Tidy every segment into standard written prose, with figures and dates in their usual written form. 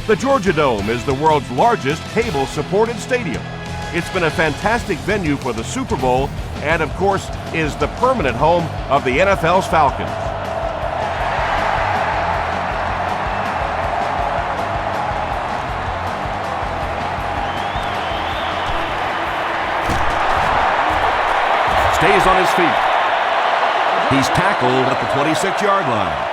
The Georgia Dome is the world's largest cable-supported stadium. It's been a fantastic venue for the Super Bowl and, of course, is the permanent home of the NFL's Falcons. Stays on his feet. He's tackled at the 26-yard line.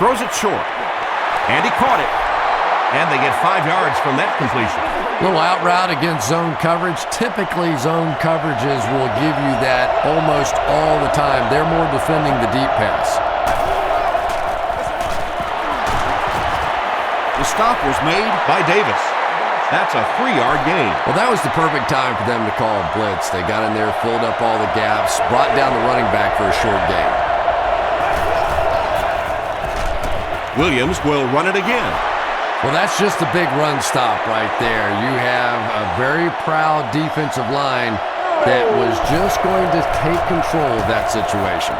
Throws it short, and he caught it, and they get 5 yards from that completion. Little out route against zone coverage. Typically, zone coverages will give you that almost all the time. They're more defending the deep pass. The stop was made by Davis. That's a 3-yard gain. Well, that was the perfect time for them to call a blitz. They got in there, filled up all the gaps, brought down the running back for a short gain. Williams will run it again. Well, that's just a big run stop right there. You have a very proud defensive line that was just going to take control of that situation.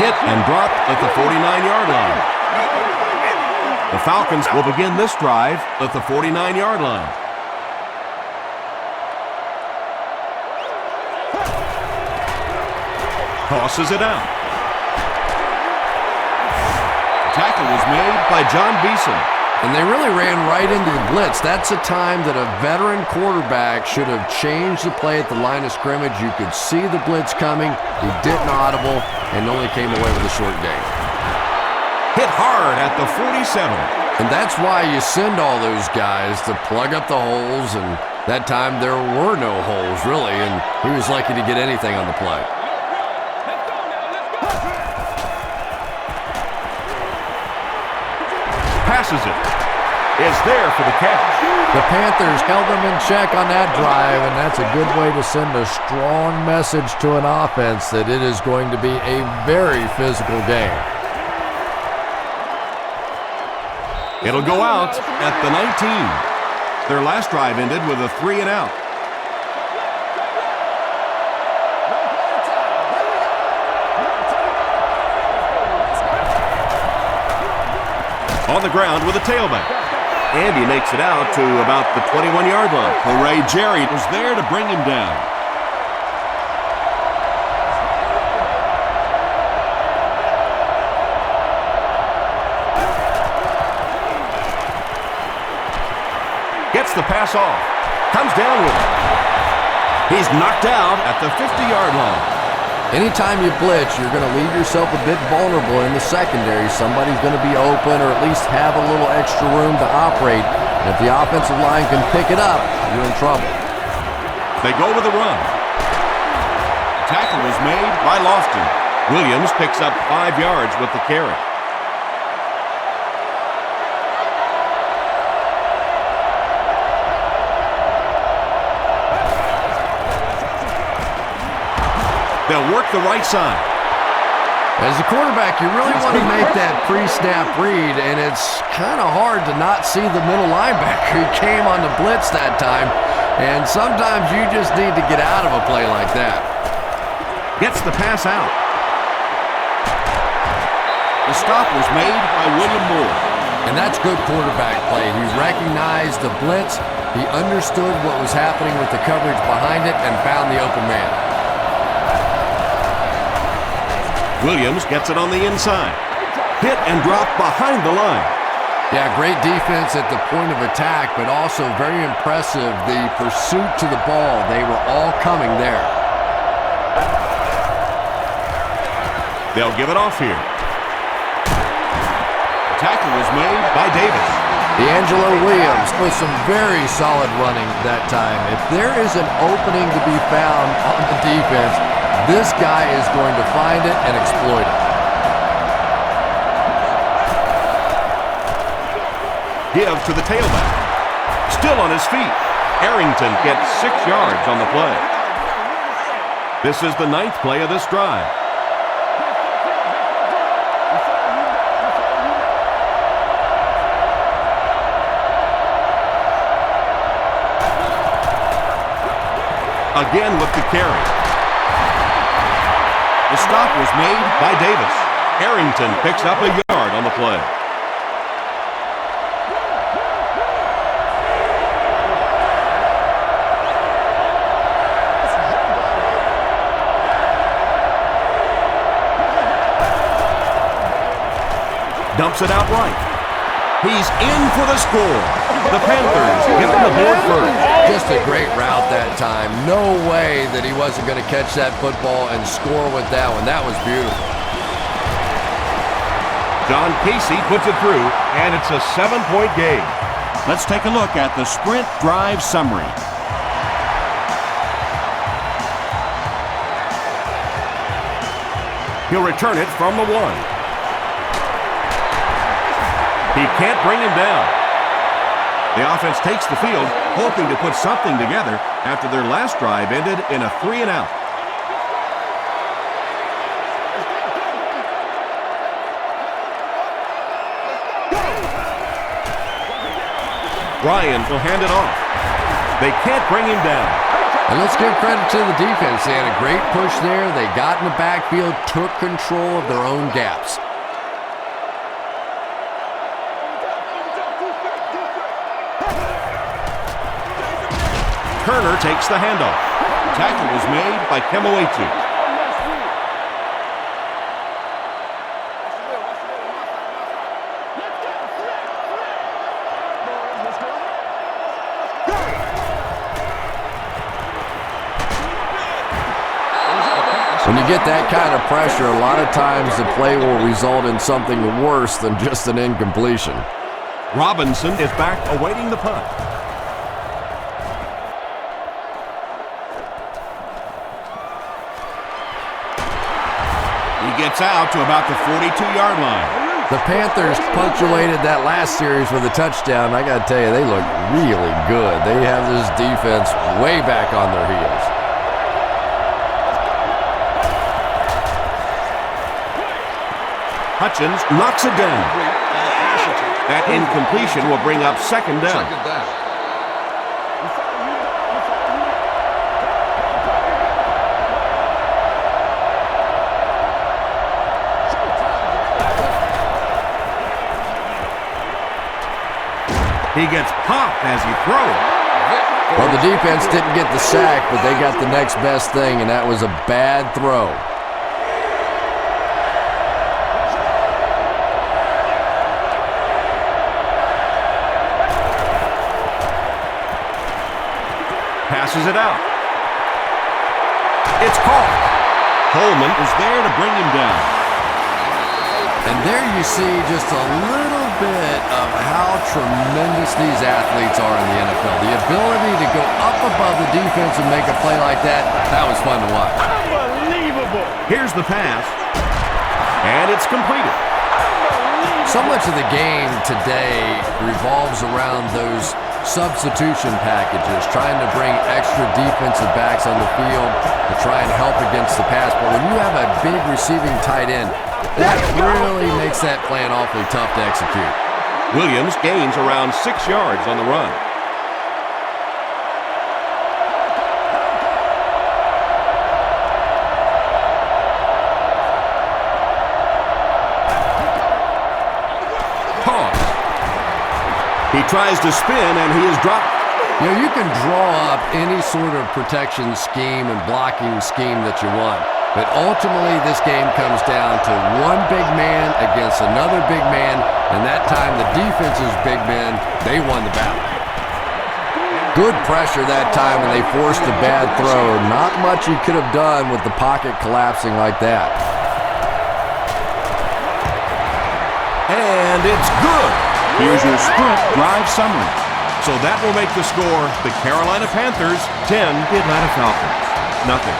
Hit and dropped at the 49-yard line. The Falcons will begin this drive at the 49-yard line. Tosses it out. Tackle was made by John Beeson. And they really ran right into the blitz. That's a time that a veteran quarterback should have changed the play at the line of scrimmage. You could see the blitz coming. He didn't audible and only came away with a short gain. Hit hard at the 47. And that's why you send all those guys to plug up the holes. And that time there were no holes, really. And he was lucky to get anything on the play. Passes it. Is there for the catch. The Panthers held them in check on that drive, and that's a good way to send a strong message to an offense that it is going to be a very physical game. It'll go out at the 19. Their last drive ended with a 3-and-out. On the ground with a tailback. And he makes it out to about the 21-yard line. Hooray, Jerry was there to bring him down. Gets the pass off. Comes down with it. He's knocked out at the 50-yard line. Anytime you blitz, you're going to leave yourself a bit vulnerable in the secondary. Somebody's going to be open or at least have a little extra room to operate. And if the offensive line can pick it up, you're in trouble. They go with the run. Tackle was made by Lofton. Williams picks up 5 yards with the carry. They'll work the right side. As a quarterback, you really want to make that pre-snap read, and it's kind of hard to not see the middle linebacker. He came on the blitz that time, and sometimes you just need to get out of a play like that. Gets the pass out. The stop was made by William Moore. And that's good quarterback play. He recognized the blitz, he understood what was happening with the coverage behind it, and found the open man. Williams gets it on the inside. Hit and drop behind the line. Yeah, great defense at the point of attack, but also very impressive, the pursuit to the ball. They were all coming there. They'll give it off here. The tackle was made by Davis. D'Angelo Williams with some very solid running that time. If there is an opening to be found on the defense, this guy is going to find it and exploit it. Give to the tailback. Still on his feet. Arrington gets 6 yards on the play. This is the 9th play of this drive. again with the carry. The stop was made by Davis. Arrington picks up a yard on the play. Dumps it out right. He's in for the score. The Panthers get on the board first. Just a great route that time. No way that he wasn't going to catch that football and score with that one. That was beautiful. John Casey puts it through, and it's a 7-point game. Let's take a look at the sprint drive summary. He'll return it from the 1. He can't bring him down. The offense takes the field, hoping to put something together after their last drive ended in a 3-and-out. Ryan will hand it off. They can't bring him down. And let's give credit to the defense. They had a great push there. They got in the backfield, took control of their own gaps. Turner takes the handoff. Tackle was made by Kemoetu. When you get that kind of pressure, a lot of times the play will result in something worse than just an incompletion. Robinson is back awaiting the punt. He gets out to about the 42-yard line. The Panthers punctuated that last series with a touchdown. I got to tell you, they look really good. They have this defense way back on their heels. Hutchins knocks it down. That incompletion will bring up second down. He gets popped as he throws. Well, the defense didn't get the sack, but they got the next best thing, and that was a bad throw. Passes it out. It's caught. Coleman is there to bring him down. And there you see just a little bit of how tremendous these athletes are in the NFL. The ability to go up above the defense and make a play like that, that was fun to watch. Unbelievable. Here's the pass. And it's completed. So much of the game today revolves around those substitution packages, trying to bring extra defensive backs on the field to try and help against the pass. But when you have a big receiving tight end, that really makes that plan awfully tough to execute. Williams gains around 6 yards on the run. He tries to spin, and he is dropped. You know, you can draw up any sort of protection scheme and blocking scheme that you want, but ultimately this game comes down to one big man against another big man, and that time the defense's big men, they won the battle. Good pressure that time, and they forced a bad throw. Not much he could have done with the pocket collapsing like that. And it's good. Here's your sprint drive summary. So that will make the score the Carolina Panthers 10, the Atlanta Falcons nothing.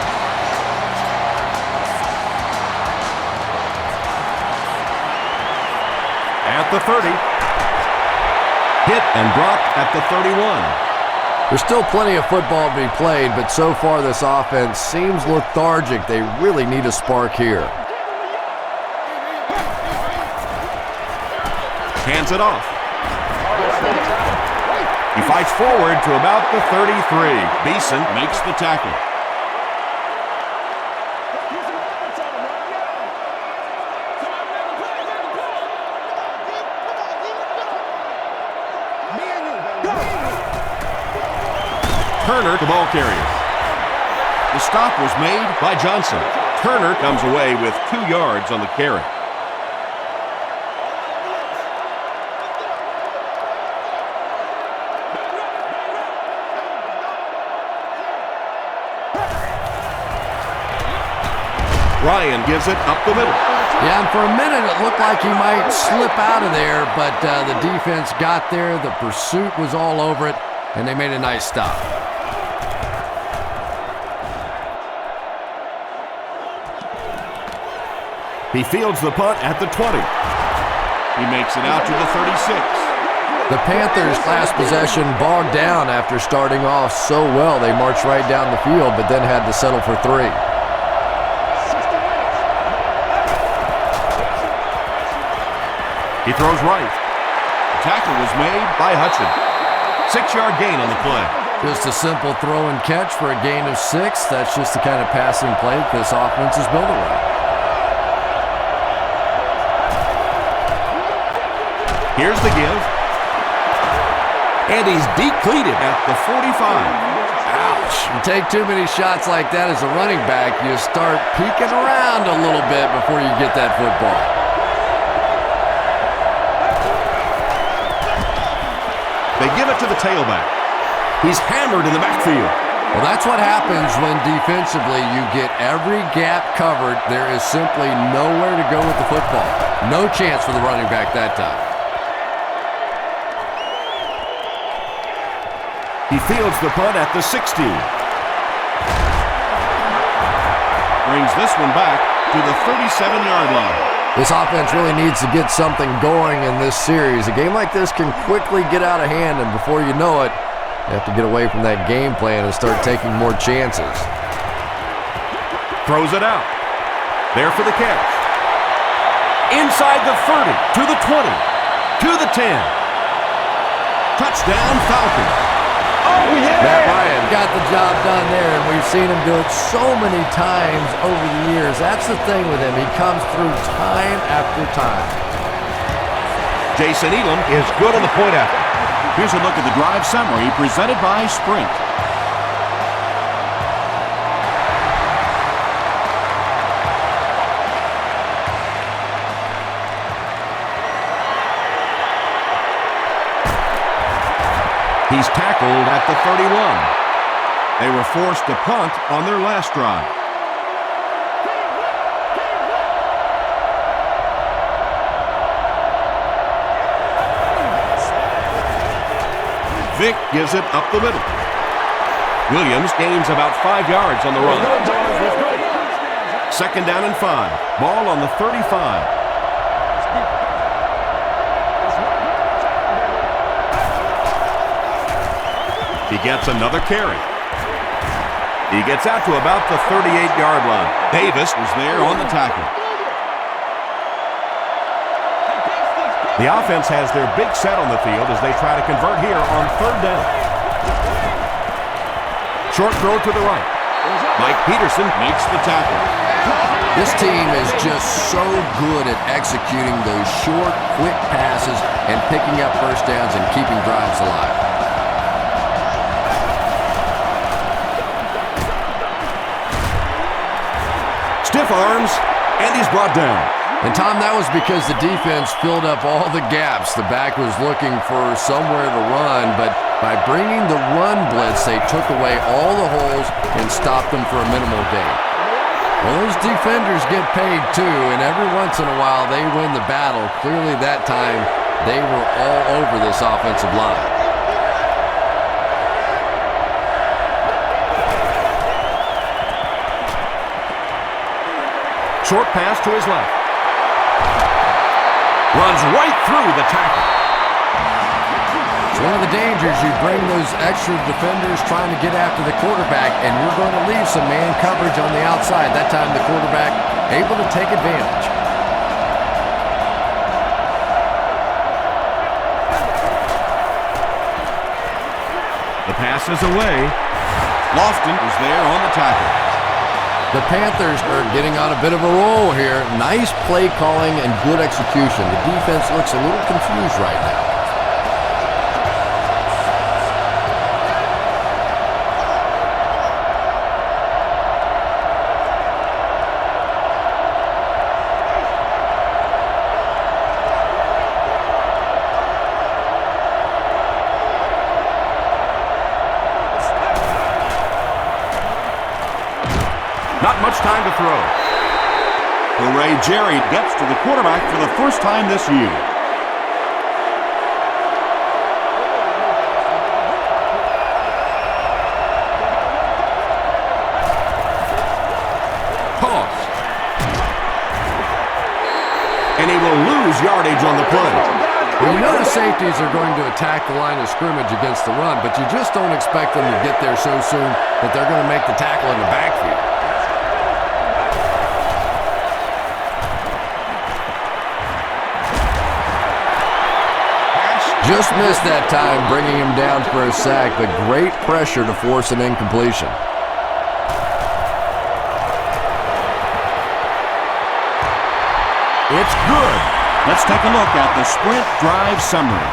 At the 30. Hit and dropped at the 31. There's still plenty of football to be played, but so far this offense seems lethargic. They really need a spark here. Hands it off. He fights forward to about the 33. Beeson makes the tackle. Turner, the ball carrier. The stop was made by Johnson. Turner comes away with 2 yards on the carry. Ryan gives it up the middle. Yeah, and for a minute it looked like he might slip out of there, but the defense got there. The pursuit was all over it, and they made a nice stop. He fields the punt at the 20. He makes it out to the 36. The Panthers' last possession bogged down after starting off so well. They marched right down the field, but then had to settle for 3. He throws right. The tackle was made by Hudson. 6-yard gain on the play. Just a simple throw and catch for a gain of 6. That's just the kind of passing play that this offense is built around. Here's the give. And he's depleted at the 45. Ouch. You take too many shots like that as a running back, you start peeking around a little bit before you get that football. They give it to the tailback. He's hammered in the backfield. Well, that's what happens when defensively you get every gap covered. There is simply nowhere to go with the football. No chance for the running back that time. He fields the punt at the 16. Brings this one back to the 37-yard line. This offense really needs to get something going in this series. A game like this can quickly get out of hand, and before you know it, you have to get away from that game plan and start taking more chances. Throws it out. There for the catch. Inside the 30, to the 20, to the 10. Touchdown, Falcons. Matt Ryan got the job done there, and we've seen him do it so many times over the years. That's the thing with him. He comes through time after time. Jason Elam is good on the point after. Here's a look at the drive summary presented by Sprint. He's tackled at the 31. They were forced to punt on their last drive. Vick gives it up the middle. Williams gains about 5 yards on the run. 2nd down and 5. Ball on the 35. He gets another carry. He gets out to about the 38-yard line. Davis is there on the tackle. The offense has their big set on the field as they try to convert here on 3rd down. Short throw to the right. Mike Peterson makes the tackle. This team is just so good at executing those short, quick passes and picking up first downs and keeping drives alive. Stiff arms, and he's brought down. And, Tom, that was because the defense filled up all the gaps. The back was looking for somewhere to run, but by bringing the run blitz, they took away all the holes and stopped them for a minimal gain. Well, those defenders get paid, too, and every once in a while they win the battle. Clearly that time they were all over this offensive line. Short pass to his left. Runs right through the tackle. It's one of the dangers. You bring those extra defenders trying to get after the quarterback, and you're going to leave some man coverage on the outside. That time the quarterback able to take advantage. The pass is away. Lofton is there on the tackle. The Panthers are getting on a bit of a roll here. Nice play calling and good execution. The defense looks a little confused right now. Not much time to throw. Hooray, Jerry gets to the quarterback for the first time this year. Toss. And he will lose yardage on the play. Well, you know the safeties are going to attack the line of scrimmage against the run, but you just don't expect them to get there so soon that they're going to make the tackle in the backfield. Just missed that time, bringing him down for a sack, but great pressure to force an incompletion. It's good. Let's take a look at the sprint drive summary.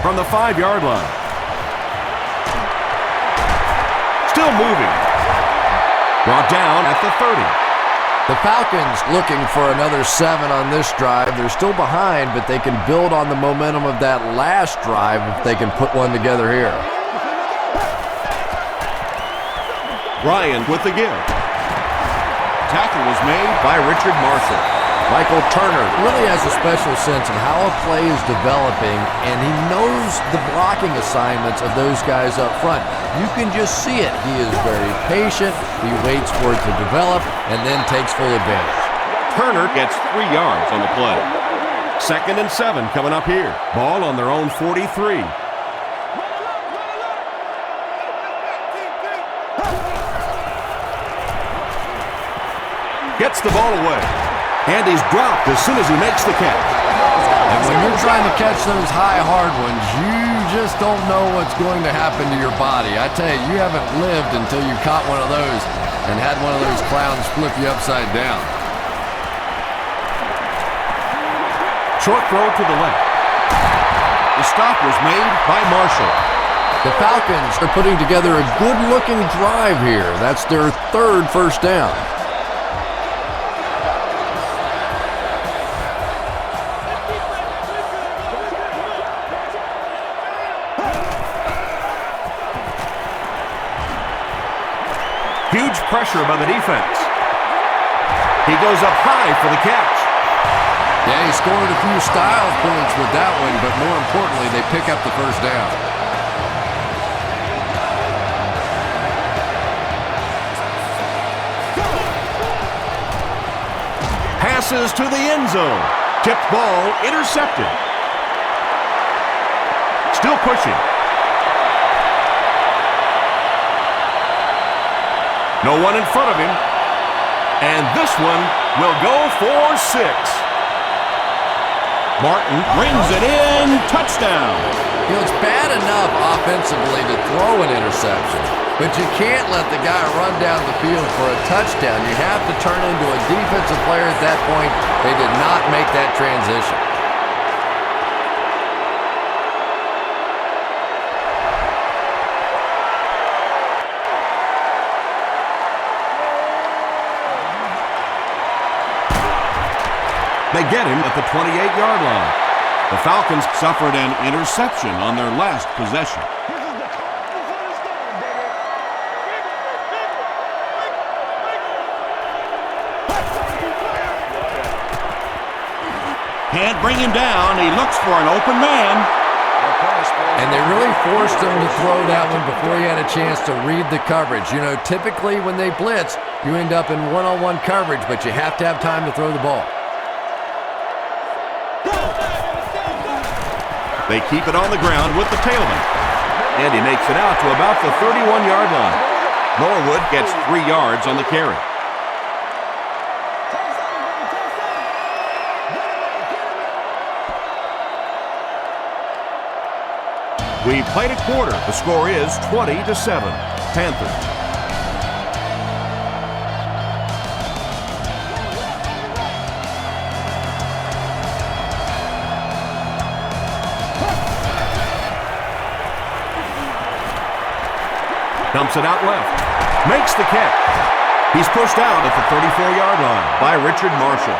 From the 5-yard line. Still moving. Brought down at the 30. The Falcons looking for another 7 on this drive. They're still behind, but they can build on the momentum of that last drive if they can put one together here. Ryan with the give. Tackle was made by Richard Marshall. Michael Turner really has a special sense of how a play is developing, and he knows the blocking assignments of those guys up front. You can just see it. He is very patient. He waits for it to develop and then takes full advantage. Turner gets 3 yards on the play. 2nd and 7 coming up here. Ball on their own 43. Gets the ball away. And he's dropped as soon as he makes the catch. And when you're trying to catch those high, hard ones, you just don't know what's going to happen to your body. I tell you, you haven't lived until you caught one of those and had one of those clowns flip you upside down. Short throw to the left. The stop was made by Marshall. The Falcons are putting together a good-looking drive here. That's their 3rd first down. Huge pressure by the defense. He goes up high for the catch. Yeah, he scored a few style points with that one, but more importantly, they pick up the first down. Passes to the end zone. Tipped ball, intercepted. Still pushing. No one in front of him. And this one will go for 6. Martin brings it in. Touchdown. You know, it's bad enough offensively to throw an interception, but you can't let the guy run down the field for a touchdown. You have to turn into a defensive player at that point. They did not make that transition. They get him at the 28-yard line. The Falcons suffered an interception on their last possession. Can't bring him down. He looks for an open man. And they really forced him to throw that one before he had a chance to read the coverage. You know, typically when they blitz, you end up in one-on-one coverage, but you have to have time to throw the ball. They keep it on the ground with the tailback. And he makes it out to about the 31-yard line. Norwood gets 3 yards on the carry. We played a quarter. The score is 20-7. Panthers. Dumps it out left. Makes the catch. He's pushed out at the 34-yard line by Richard Marshall.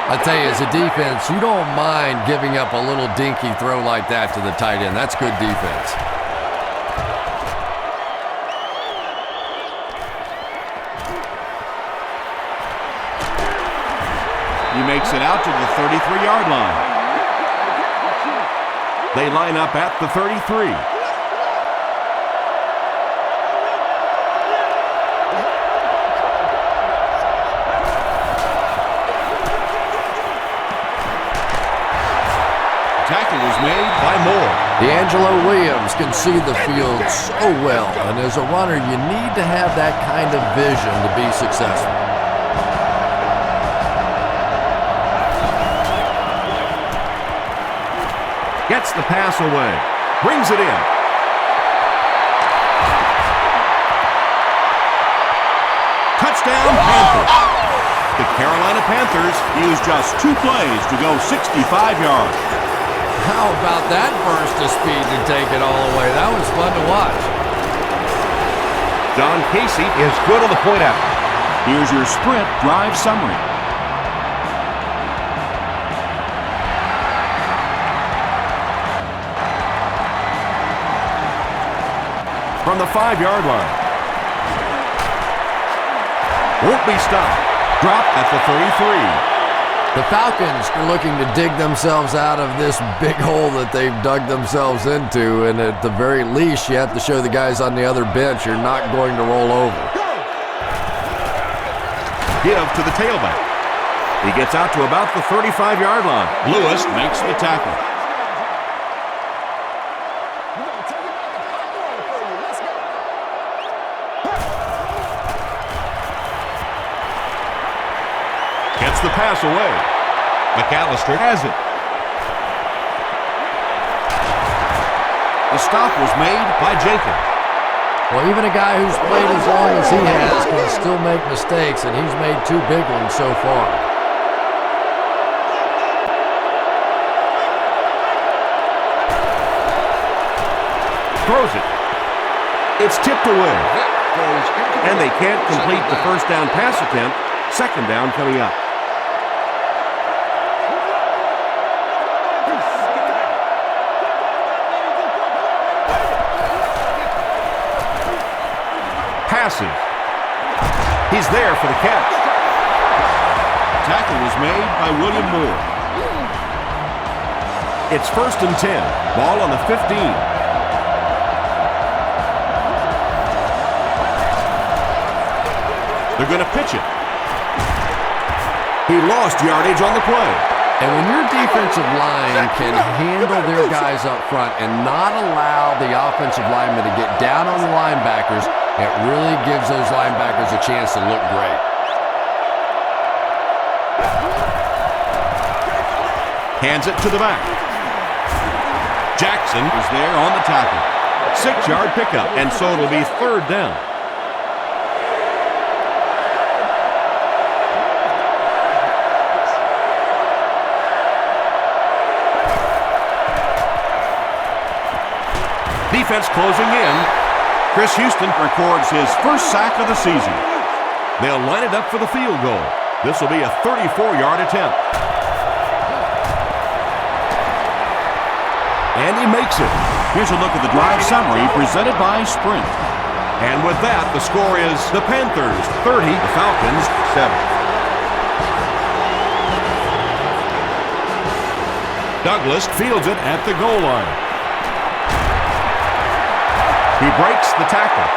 I tell you, as a defense, you don't mind giving up a little dinky throw like that to the tight end. That's good defense. He makes it out to the 33-yard line. They line up at the 33. Tackle is made by Moore. D'Angelo Williams can see the field so well, and as a runner, you need to have that kind of vision to be successful. Gets the pass away. Brings it in. Touchdown, Panthers. The Carolina Panthers use just 2 plays to go 65 yards. How about that burst of speed to take it all the way? That was fun to watch. John Casey is good on the point out. Here's your sprint drive summary. From the 5-yard line. Won't be stopped. Dropped at the 33. The Falcons are looking to dig themselves out of this big hole that they've dug themselves into, and at the very least, you have to show the guys on the other bench you're not going to roll over. Give to the tailback. He gets out to about the 35-yard line. Lewis makes the tackle. Gets the pass away. McAllister has it. The stop was made by Jenkins. Well, even a guy who's played as long as he has can still make mistakes, and he's made 2 big ones so far. Throws it. It's tipped away. And they can't complete the first down pass attempt. Second down coming up. Passive. He's there for the catch. Tackle was made by William Moore. It's 1st and 10. Ball on the 15. They're going to pitch it. He lost yardage on the play. And when your defensive line can handle their guys up front and not allow the offensive linemen to get down on the linebackers, it really gives those linebackers a chance to look great. Hands it to the back. Jackson is there on the tackle. 6-yard pickup, and so it'll be 3rd down. Defense closing in. Chris Houston records his first sack of the season. They'll line it up for the field goal. This will be a 34-yard attempt. And he makes it. Here's a look at the drive summary presented by Sprint. And with that, the score is the Panthers 30, the Falcons 7. Douglas fields it at the goal line. He breaks the tackle.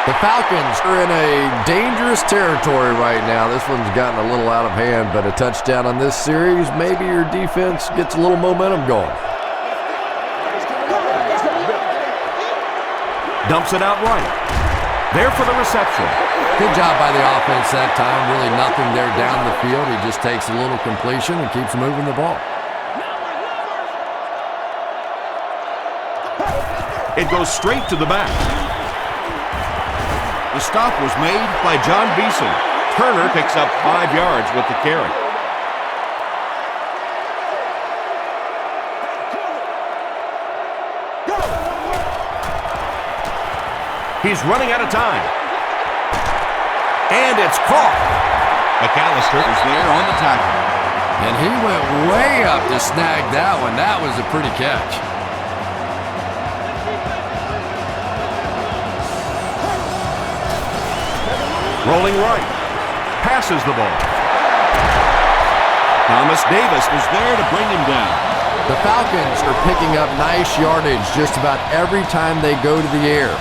The Falcons are in a dangerous territory right now. This one's gotten a little out of hand, but a touchdown on this series, maybe your defense gets a little momentum going. Dumps it out right. There for the reception. Good job by the offense that time. Really nothing there down the field. He just takes a little completion and keeps moving the ball. It goes straight to the back. The stop was made by John Beeson. Turner picks up 5 yards with the carry. He's running out of time. And it's caught. McAllister is there on the tackle. And he went way up to snag that one. That was a pretty catch. Rolling right. Passes the ball. Thomas Davis was there to bring him down. The Falcons are picking up nice yardage just about every time they go to the air.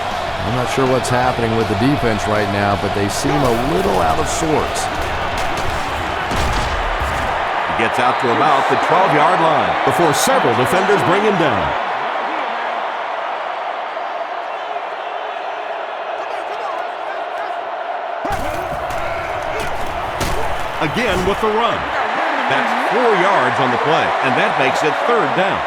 I'm not sure what's happening with the defense right now, but they seem a little out of sorts. He gets out to about the 12-yard line before several defenders bring him down. Again with the run. That's 4 yards on the play, and that makes it 3rd down.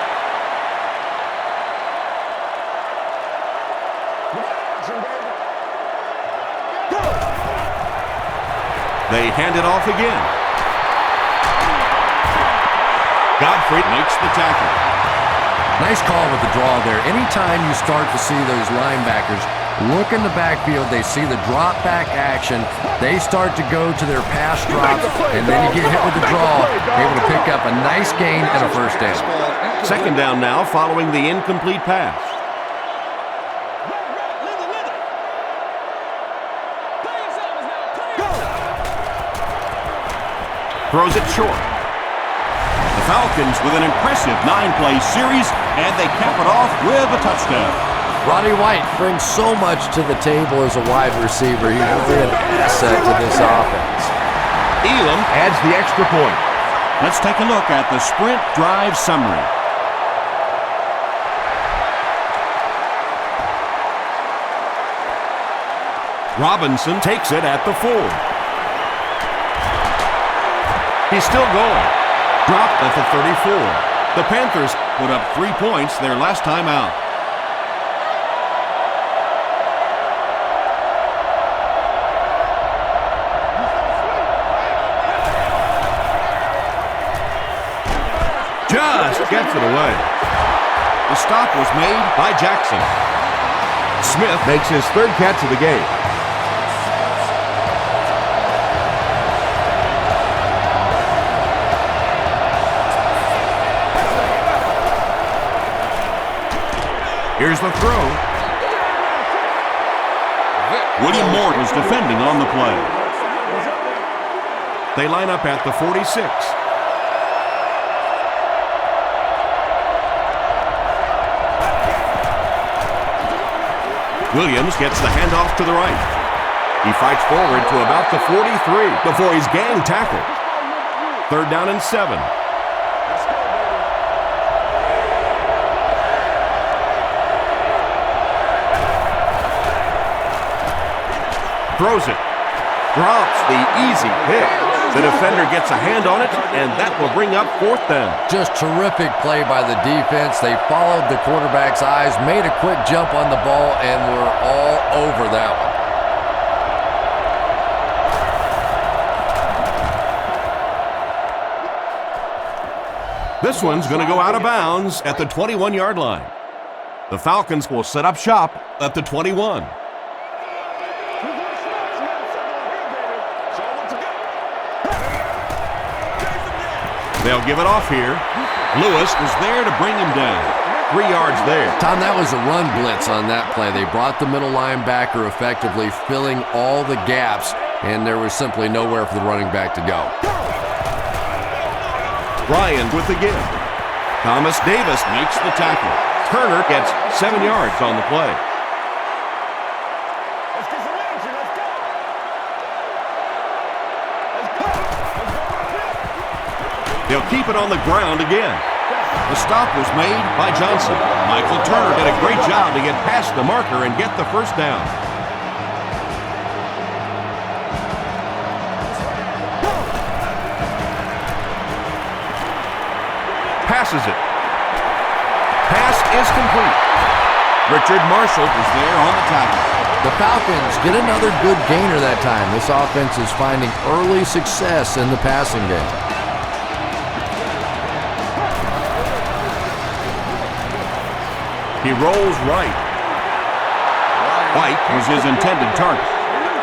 They hand it off again. Godfrey makes the tackle. Nice call with the draw there. Anytime you start to see those linebackers look in the backfield, they see the drop back action, they start to go to their pass drops, and then you get hit with the draw, able to pick up a nice gain and a 1st down. 2nd down now following the incomplete pass. Throws it short. The Falcons with an impressive 9-play series, and they cap it off with a touchdown. Roddy White brings so much to the table as a wide receiver. He's really an asset to this offense. Elam adds the extra point. Let's take a look at the sprint drive summary. Robinson takes it at the 4. He's still going. Dropped at the 34. The Panthers put up 3 points their last time out. Just gets it away. The stop was made by Jackson. Smith makes his 3rd catch of the game. Here's the throw. William Moore is defending on the play. They line up at the 46. Williams gets the handoff to the right. He fights forward to about the 43 before he's gang tackled. 3rd down and 7. Throws it. Drops the easy pick. The defender gets a hand on it, and that will bring up 4th down. Just terrific play by the defense. They followed the quarterback's eyes, made a quick jump on the ball, and were all over that one. This one's going to go out of bounds at the 21-yard line. The Falcons will set up shop at the 21. They'll give it off here. Lewis was there to bring him down. 3 yards there. Tom, that was a run blitz on that play. They brought the middle linebacker effectively, filling all the gaps, and there was simply nowhere for the running back to go. Ryan with the give. Thomas Davis makes the tackle. Turner gets 7 yards on the play. They'll keep it on the ground again. The stop was made by Johnson. Michael Turner did a great job to get past the marker and get the 1st down. Passes it. Pass is complete. Richard Marshall is there on the tackle. The Falcons get another good gainer that time. This offense is finding early success in the passing game. He rolls right. White was his intended target.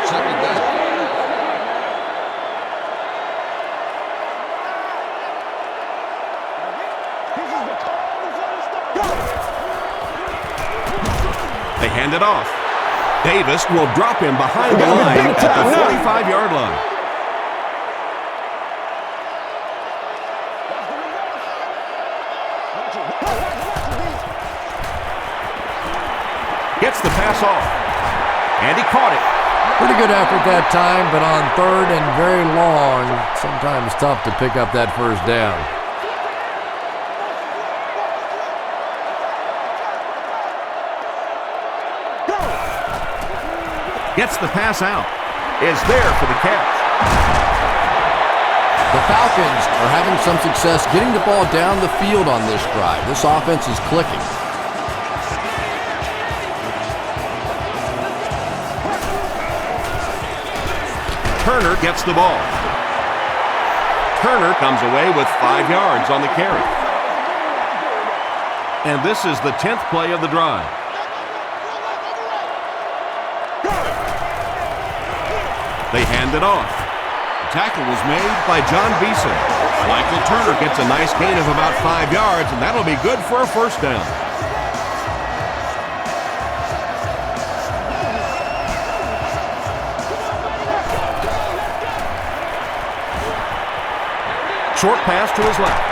Second down. They hand it off. Davis will drop him behind the line at the 45-yard line. Gets the pass off. And he caught it. Pretty good effort that time, but on third and very long, sometimes tough to pick up that first down. Gets the pass out. Is there for the catch. The Falcons are having some success getting the ball down the field on this drive. This offense is clicking. Turner gets the ball. Turner comes away with 5 yards on the carry. And this is the 10th play of the drive. They hand it off. The tackle was made by John Beeson. Michael Turner gets a nice gain of about 5 yards, and that'll be good for a first down. Short pass to his left.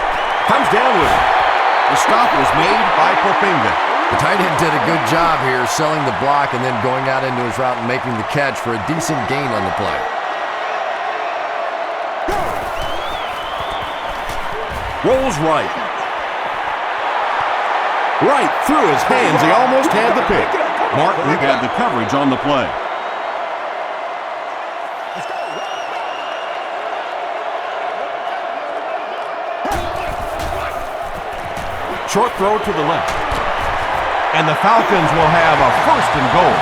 Comes down with it. The stop was made by Popinga. The tight end did a good job here selling the block and then going out into his route and making the catch for a decent gain on the play. Rolls right. Right through his hands. He almost had the pick. Martin had the coverage on the play. Short throw to the left. And the Falcons will have a first and goal.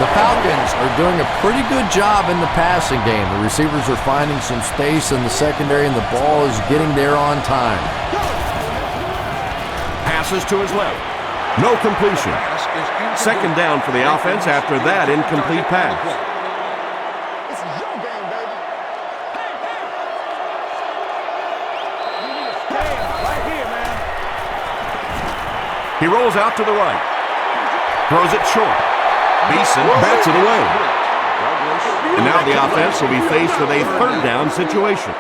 The Falcons are doing a pretty good job in the passing game. The receivers are finding some space in the secondary, and the ball is getting there on time. Passes to his left. No completion. Second down for the offense after that incomplete pass. He rolls out to the right. Throws it short. Beeson bats it away. And now the offense will be faced with a third down situation.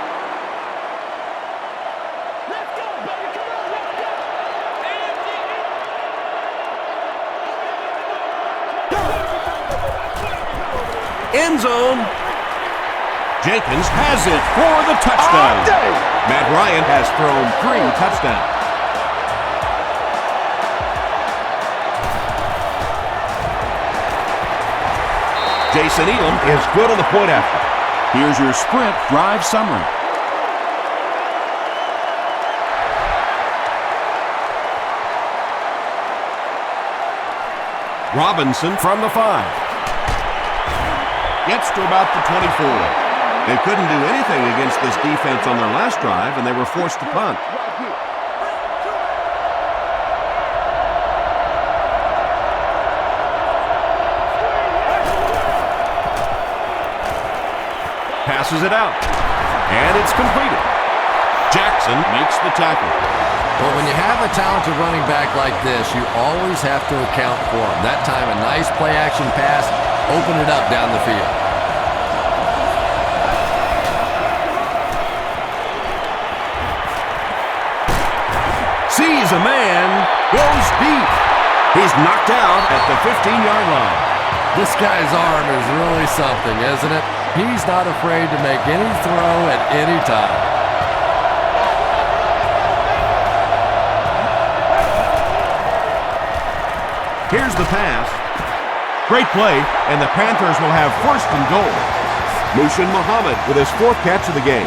End zone. Jenkins has it for the touchdown. Matt Ryan has thrown 3 touchdowns. Jason Elam is good on the point after. Here's your sprint drive summary. Robinson from the 5. Gets to about the 24. They couldn't do anything against this defense on their last drive, and they were forced to punt. Passes it out, and it's completed. Jackson makes the tackle. Well, when you have a talented running back like this, you always have to account for him. That time, a nice play-action pass opened it up down the field. Sees a man, goes deep. He's knocked out at the 15-yard line. This guy's arm is really something, isn't it? He's not afraid to make any throw at any time. Here's the pass. Great play, and the Panthers will have first and goal. Mushin Muhammad with his 4th catch of the game.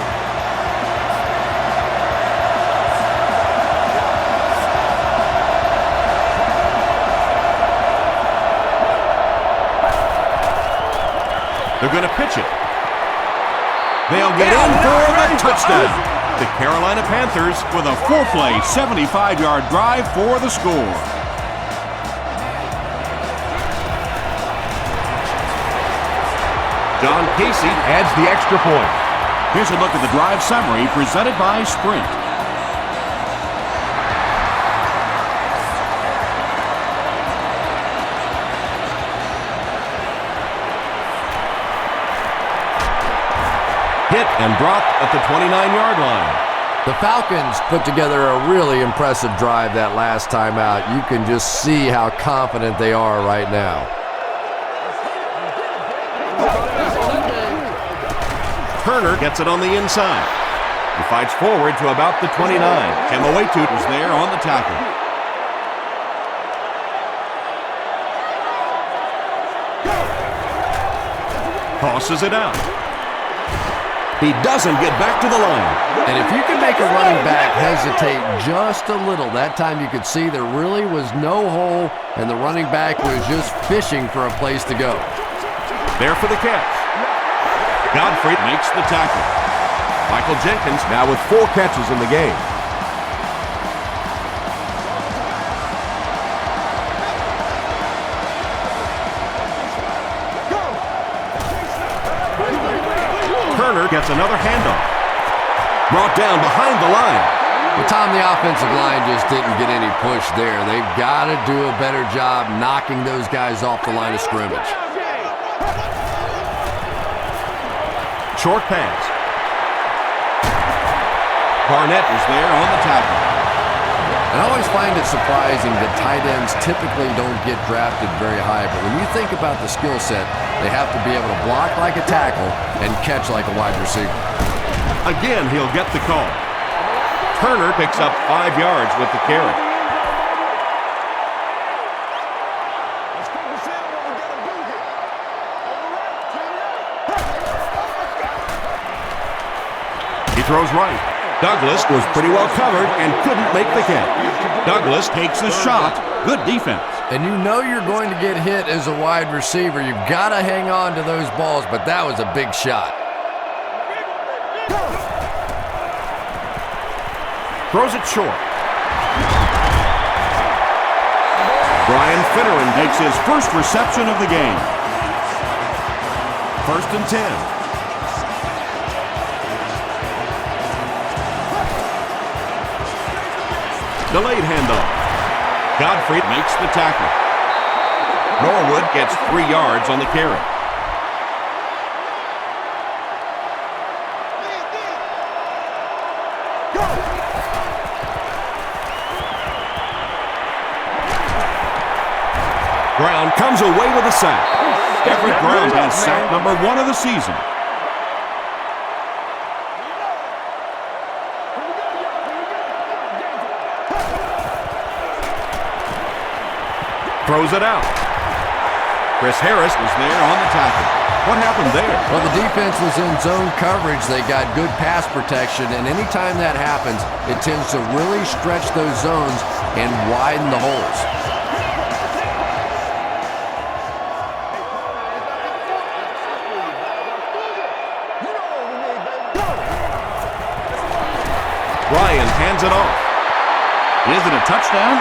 going to pitch it. They'll get in for the touchdown. The Carolina Panthers with a 4-play, 75-yard drive for the score. John Casey adds the extra point. Here's a look at the drive summary presented by Sprint. Hit and dropped at the 29-yard line. The Falcons put together a really impressive drive that last time out. You can just see how confident they are right now. Turner gets it on the inside. He fights forward to about the 29. Kemawetut was there on the tackle. Tosses it out. He doesn't get back to the line. And if you can make a running back hesitate just a little, that time you could see there really was no hole and the running back was just fishing for a place to go. There for the catch. Godfrey makes the tackle. Michael Jenkins now with 4 catches in the game. Turner gets another handoff. Brought down behind the line. Well, Tom, the offensive line just didn't get any push there. They've got to do a better job knocking those guys off the line of scrimmage. Short pass. Barnett is there on the tackle. And I always find it surprising that tight ends typically don't get drafted very high, but when you think about the skill set, they have to be able to block like a tackle and catch like a wide receiver. Again, he'll get the call. Turner picks up 5 yards with the carry. He throws right. Douglas was pretty well covered and couldn't make the catch. Douglas takes a shot. Good defense. And you know you're going to get hit as a wide receiver. You've got to hang on to those balls, but that was a big shot. Throws it short. Brian Finneran takes his first reception of the game. 1st and 10. Delayed handoff. Godfrey makes the tackle. Norwood gets 3 yards on the carry. Brown comes away with a sack. Everett Brown has sack number 1 of the season. Throws it out. Chris Harris was there on the tackle. What happened there? Well, the defense was in zone coverage. They got good pass protection, and anytime that happens, it tends to really stretch those zones and widen the holes. Ryan hands it off. Is it a touchdown?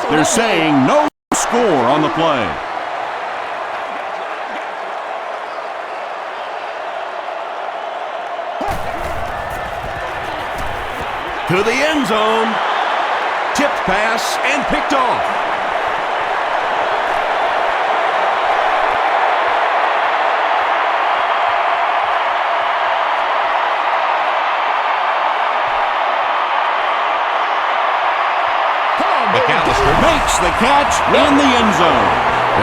They're saying no score on the play. To the end zone. Tipped pass and picked off. McAllister makes the catch in the end zone.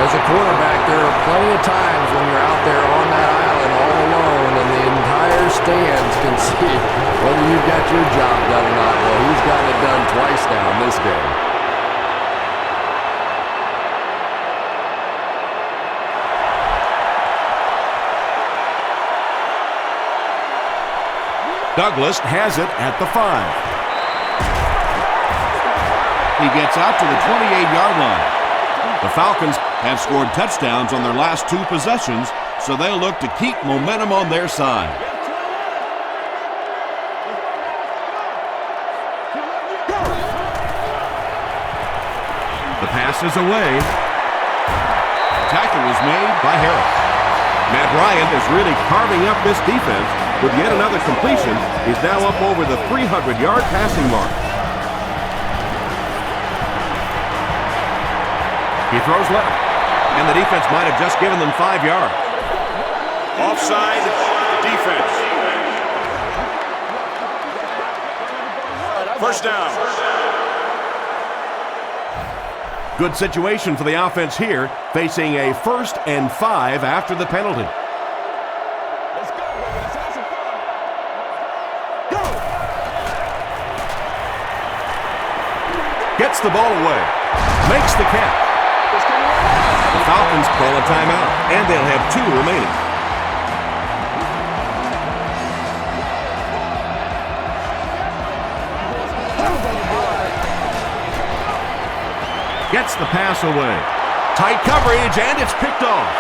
As a quarterback, there are plenty of times when you're out there on that island all alone and the entire stands can see whether you've got your job done or not. Well, he's got it done twice now in this game. Douglas has it at the 5. He gets out to the 28-yard line. The Falcons have scored touchdowns on their last 2 possessions, so they'll look to keep momentum on their side. The pass is away. Tackle was made by Harris. Matt Ryan is really carving up this defense with yet another completion. He's now up over the 300-yard passing mark. He throws left, and the defense might have just given them 5 yards. Offside defense. First down. Good situation for the offense here, facing a 1st and 5 after the penalty. Gets the ball away. Makes the catch. The Falcons call a timeout, and they'll have 2 remaining. Gets the pass away. Tight coverage, and it's picked off.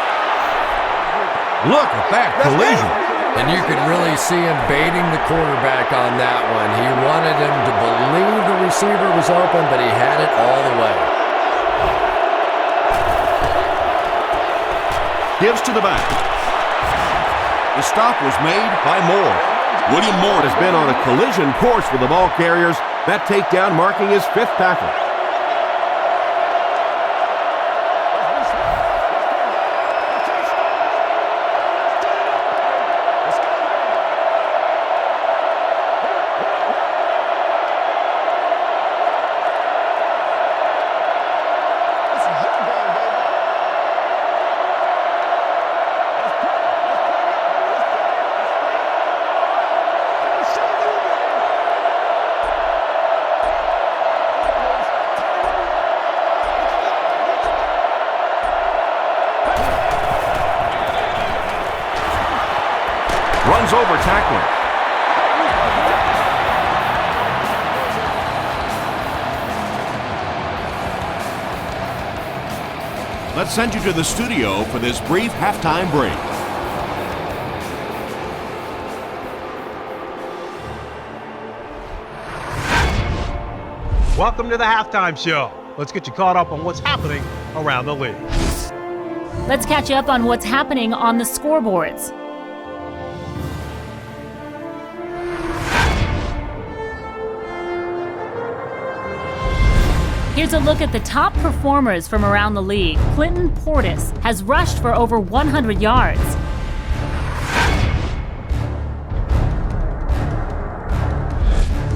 Look at that collision. And you could really see him baiting the quarterback on that one. He wanted him to believe the receiver was open, but he had it all the way. Gives to the back. The stop was made by Moore. William Moore Has been on a collision course with the ball carriers. That takedown marking his 5th tackle. Runs over tackler. Let's send you to the studio for this brief halftime break. Welcome to the halftime show. Let's get you caught up on what's happening around the league. Let's catch you up on what's happening on the scoreboards. Here's a look at the top performers from around the league. Clinton Portis has rushed for over 100 yards.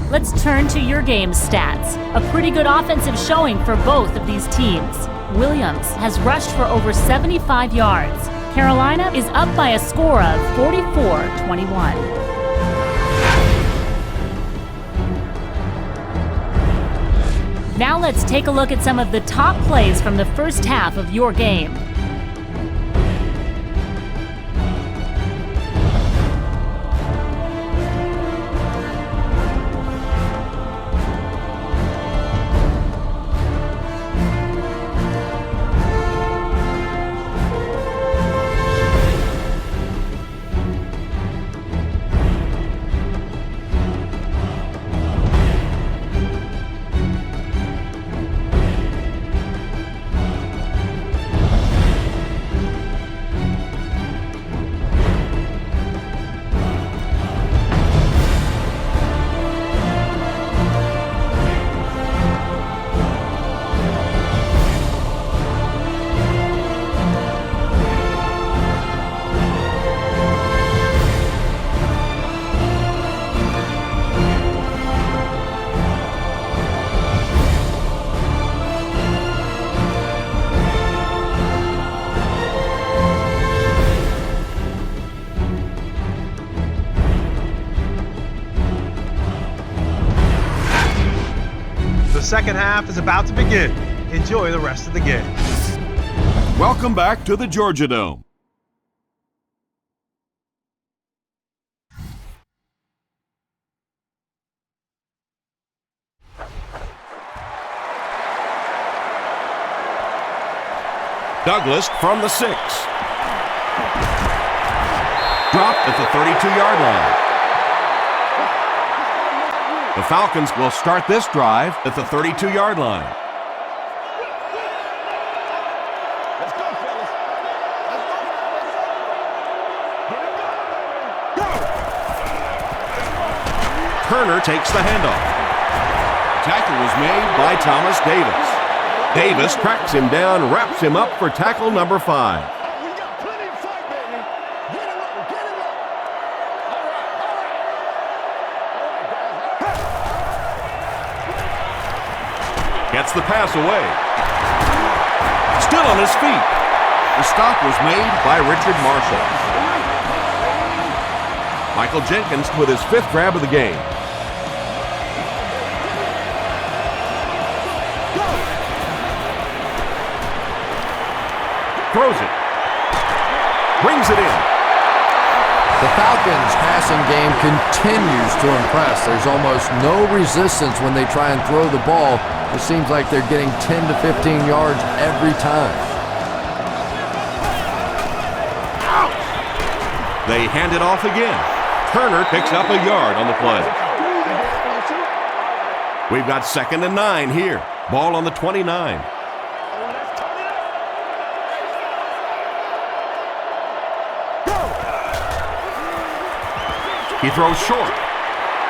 Let's turn to your game stats. A pretty good offensive showing for both of these teams. Williams has rushed for over 75 yards. Carolina is up by a score of 44-21. Now let's take a look at some of the top plays from the first half of your game. The second half is about to begin. Enjoy the rest of the game. Welcome back to the Georgia Dome. Douglas from the 6. Dropped at the 32-yard line. The Falcons will start this drive at the 32-yard line. Turner takes the handoff. Tackle was made by Thomas Davis. Davis tracks him down, wraps him up for tackle number 5. Gets the pass away. Still on his feet. The stop was made by Richard Marshall. Michael Jenkins with his 5th grab of the game. Throws it. Brings it in. The Falcons' passing game continues to impress. There's almost no resistance when they try and throw the ball. It seems like they're getting 10 to 15 yards every time. They hand it off again. Turner picks up a yard on the play. We've got 2nd and 9 here. Ball on the 29. He throws short.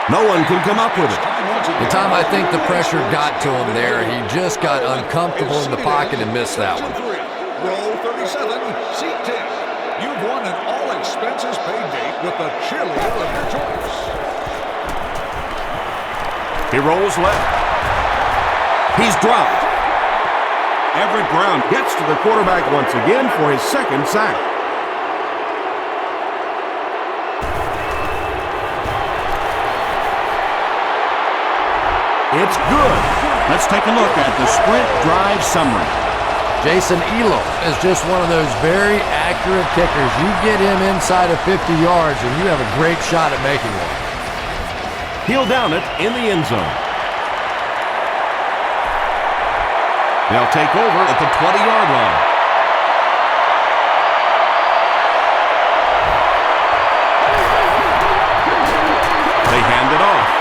No one can come up with it. The time I think the pressure got to him there, he just got uncomfortable in the pocket and missed that one. Row 37, seat 10. You've won an all-expenses-paid date with the cheerleader of your choice. He rolls left. He's dropped. Everett Brown gets to the quarterback once again for his 2nd sack. It's good. Let's take a look at the sprint drive summary. Jason Elo is just one of those very accurate kickers. You get him inside of 50 yards and you have a great shot at making one. He'll down it in the end zone. They'll take over at the 20-yard line. They hand it off.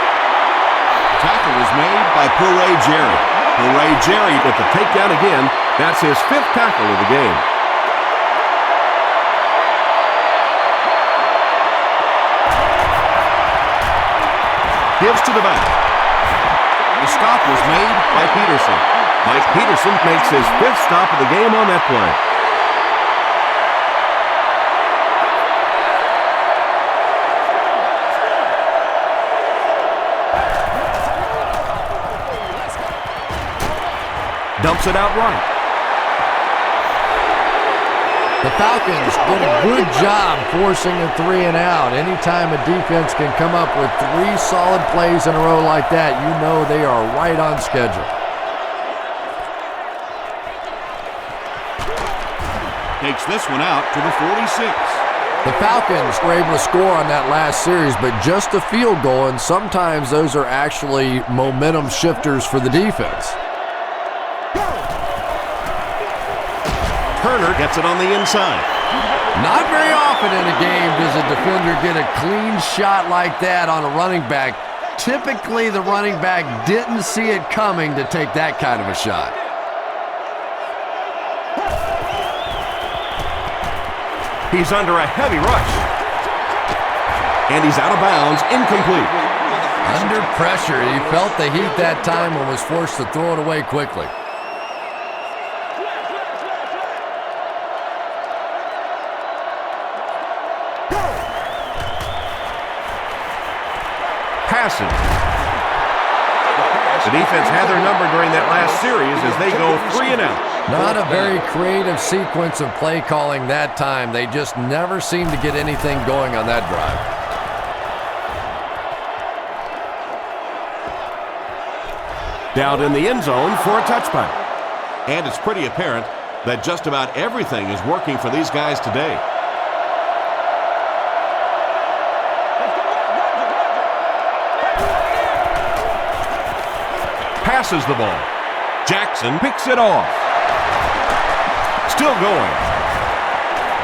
Tackle was made by Purray Jerry. Purray Jerry with the takedown again. That's his 5th tackle of the game. Gives to the back. The stop was made by Peterson. Mike Peterson makes his 5th stop of the game on that play. Dumps it out right. The Falcons did a good job forcing a 3 and out. Anytime a defense can come up with 3 solid plays in a row like that, you know they are right on schedule. Takes this one out to the 46. The Falcons were able to score on that last series, but just a field goal, and sometimes those are actually momentum shifters for the defense. Turner gets it on the inside. Not very often in a game does a defender get a clean shot like that on a running back. Typically, the running back didn't see it coming to take that kind of a shot. He's under a heavy rush. And he's out of bounds, incomplete. Under pressure, he felt the heat that time and was forced to throw it away quickly. Passing. The defense had their number during that last series as they go 3 and out. Not a very creative sequence of play calling that time. They just never seemed to get anything going on that drive. Down in the end zone for a touchback. And it's pretty apparent that just about everything is working for these guys today. Passes the ball. Jackson picks it off. Still going.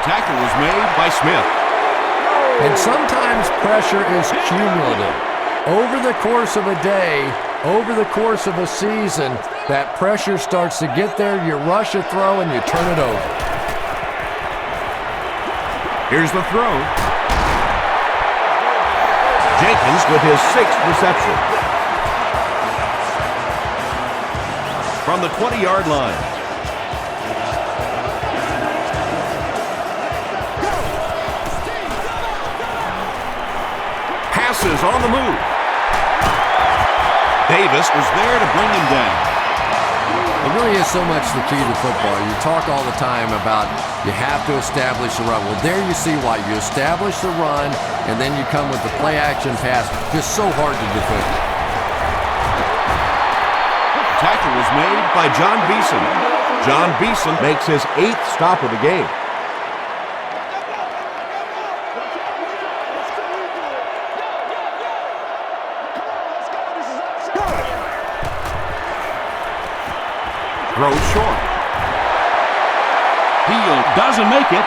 Tackle was made by Smith. And sometimes pressure is cumulative. Over the course of a day, over the course of a season, that pressure starts to get there, you rush a throw, and you turn it over. Here's the throw. Jenkins with his 6th reception. From the 20-yard line. Passes on the move. Davis was there to bring him down. It really is so much the key to football. You talk all the time about you have to establish the run. Well, there you see why. You establish the run, and then you come with the play-action pass. Just so hard to defend. Tackle was made by John Beeson. John Beeson makes his 8th stop of the game. Throws short. He doesn't make it.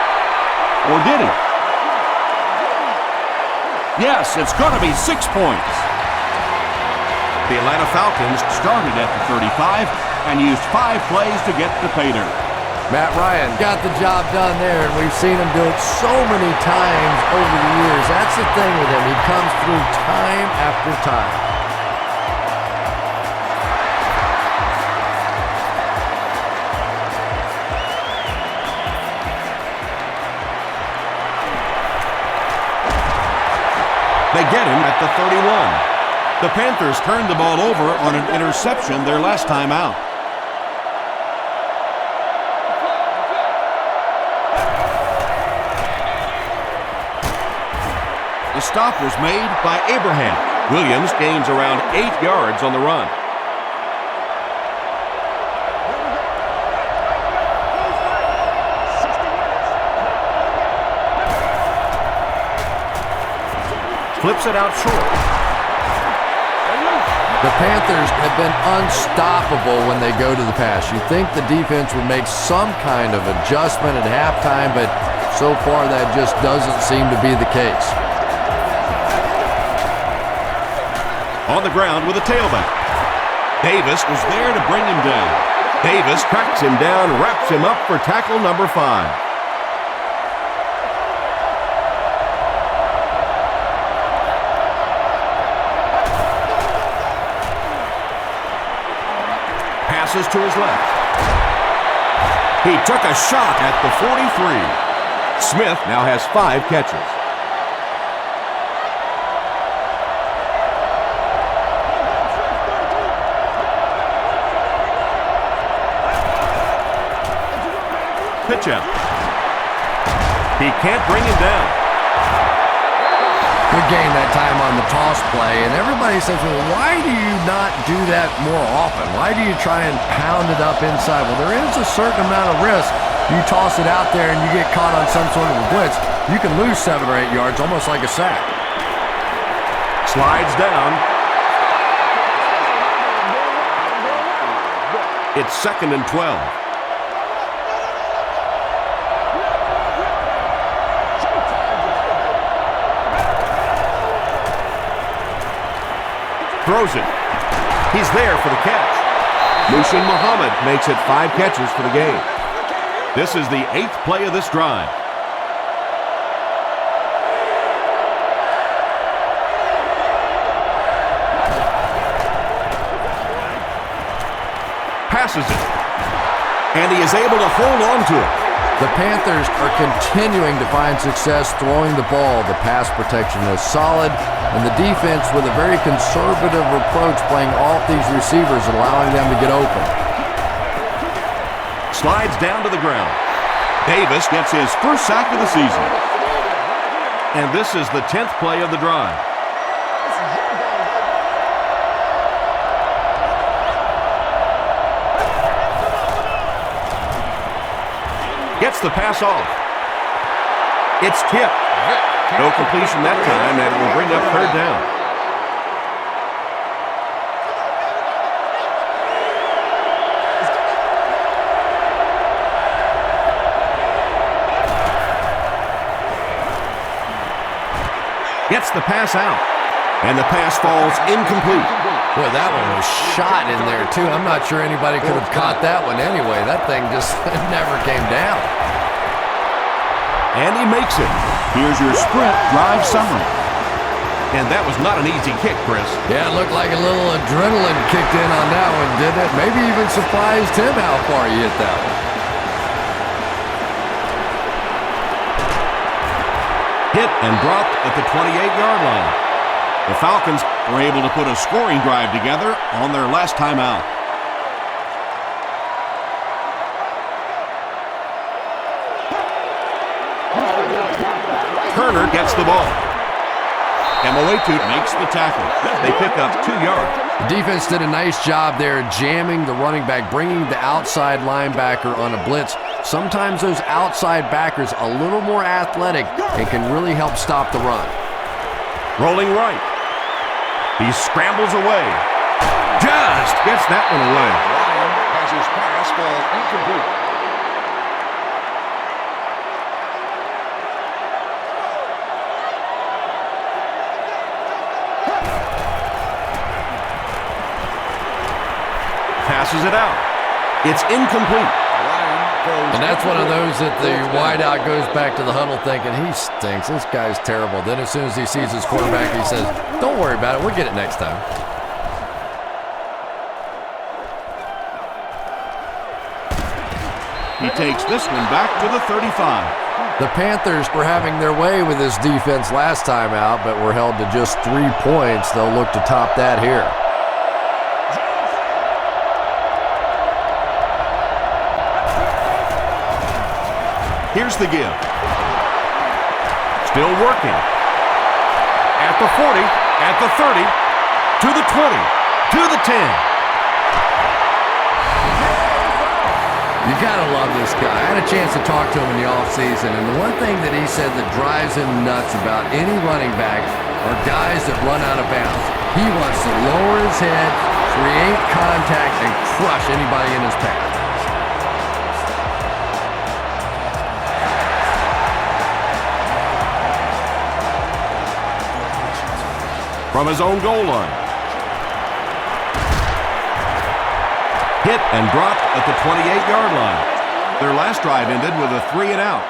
Or did he? Yes, it's going to be 6 points. The Atlanta Falcons started at the 35 and used 5 plays to get the pay dirt. Matt Ryan got the job done there, and we've seen him do it so many times over the years. That's the thing with him. He comes through time after time. They get him at the 31. The Panthers turned the ball over on an interception their last time out. The stop was made by Abraham. Williams gains around 8 yards on the run. Flips it out short. The Panthers have been unstoppable when they go to the pass. You think the defense would make some kind of adjustment at halftime, but so far that just doesn't seem to be the case. On the ground with a tailback. Davis was there to bring him down. Davis tracks him down, wraps him up for tackle number 5. Passes to his left. He took a shot at the 43. Smith now has 5 catches. Pitch out. He can't bring him down. Good game that time on the toss play, and everybody says, well, why do you not do that more often? Why do you try and pound it up inside? Well, there is a certain amount of risk. You toss it out there and you get caught on some sort of a blitz, you can lose 7 or 8 yards, almost like a sack. Slides down. It's 2nd and 12. Throws it. He's there for the catch. Mushin Muhammad makes it 5 catches for the game. This is the 8th play of this drive. Passes it. And he is able to hold on to it. The Panthers are continuing to find success throwing the ball. The pass protection is solid, and the defense with a very conservative approach playing off these receivers, allowing them to get open. Slides down to the ground. Davis gets his first sack of the season. And this is the 10th play of the drive. Gets the pass off. It's tipped. No completion that time, and it will bring up 3rd down. Gets the pass out. And the pass falls incomplete. Boy, that one was shot in there, too. I'm not sure anybody could have caught that one anyway. That thing just never came down. And he makes it. Here's your sprint drive summary. And that was not an easy kick, Chris. Yeah, it looked like a little adrenaline kicked in on that one, didn't it? Maybe even surprised him how far he hit that one. Hit and dropped at the 28-yard line. The Falcons were able to put a scoring drive together on their last time out. Turner gets the ball. Moetu makes the tackle. They pick up 2 yards. The defense did a nice job there jamming the running back, bringing the outside linebacker on a blitz. Sometimes those outside backers a little more athletic and can really help stop the run. Rolling right. He scrambles away. Just gets that one away. Ryan has his pass fall incomplete. Passes it out. It's incomplete. And that's one of those that the wideout goes back to the huddle thinking, he stinks, this guy's terrible. Then as soon as he sees his quarterback, he says, don't worry about it, we'll get it next time. He takes this one back to the 35. The Panthers were having their way with this defense last time out, but were held to just 3 points. They'll look to top that here. Here's the give. Still working. At the 40, at the 30, to the 20, to the 10. You gotta love this guy. I had a chance to talk to him in the offseason, and the one thing that he said that drives him nuts about any running back are guys that run out of bounds. He wants to lower his head, create contact, and crush anybody in his path. From his own goal line. Hit and dropped at the 28-yard line. Their last drive ended with a 3 and out.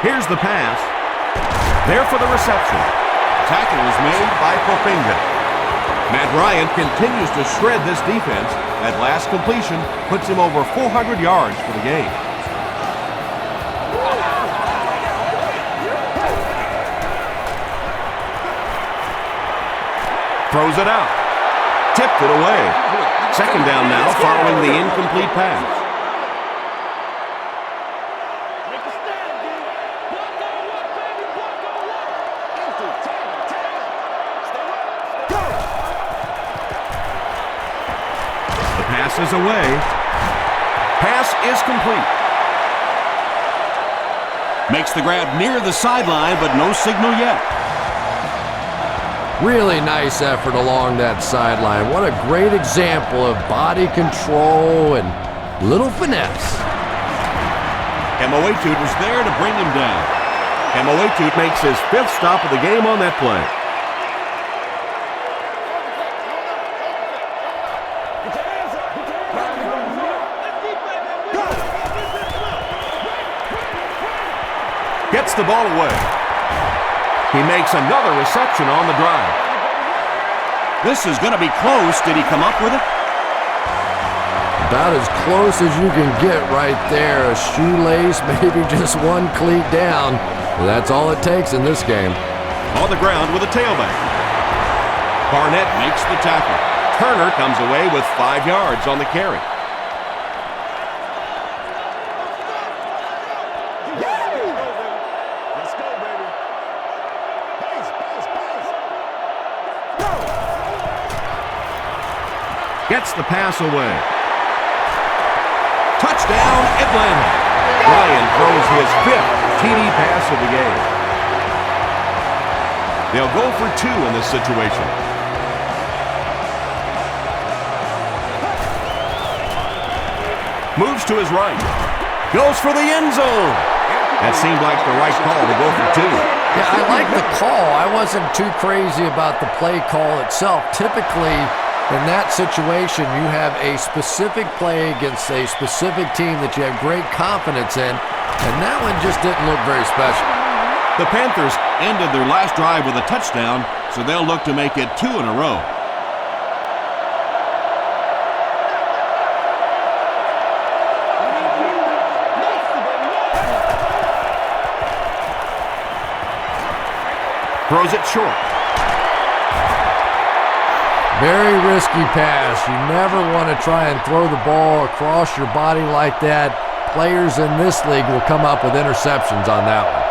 Here's the pass. There for the reception. Tackle was made by Pofinga. Matt Ryan continues to shred this defense. That last completion puts him over 400 yards for the game. Throws it out. Tipped it away. Second down now following the incomplete pass. Is away. Pass is complete. Makes the grab near the sideline, but no signal yet. Really nice effort along that sideline. What a great example of body control and little finesse. Moetu was there to bring him down. Moetu makes his 5th stop of the game on that play. Gets the ball away. He makes another reception on the drive. This is going to be close. Did he come up with it? About as close as you can get right there. A shoelace, maybe just one cleat down. That's all it takes in this game. On the ground with a tailback. Barnett makes the tackle. Turner comes away with 5 yards on the carry. Gets the pass away. Touchdown, Atlanta. Ryan throws his 5th TD pass of the game. They'll go for 2 in this situation. Moves to his right. Goes for the end zone. That seemed like the right call to go for 2. Yeah, I like the call. I wasn't too crazy about the play call itself. Typically, in that situation, you have a specific play against a specific team that you have great confidence in, and that one just didn't look very special. The Panthers ended their last drive with a touchdown, so they'll look to make it 2 in a row. Throws it short. Very risky pass. You never want to try and throw the ball across your body like that. Players in this league will come up with interceptions on that one.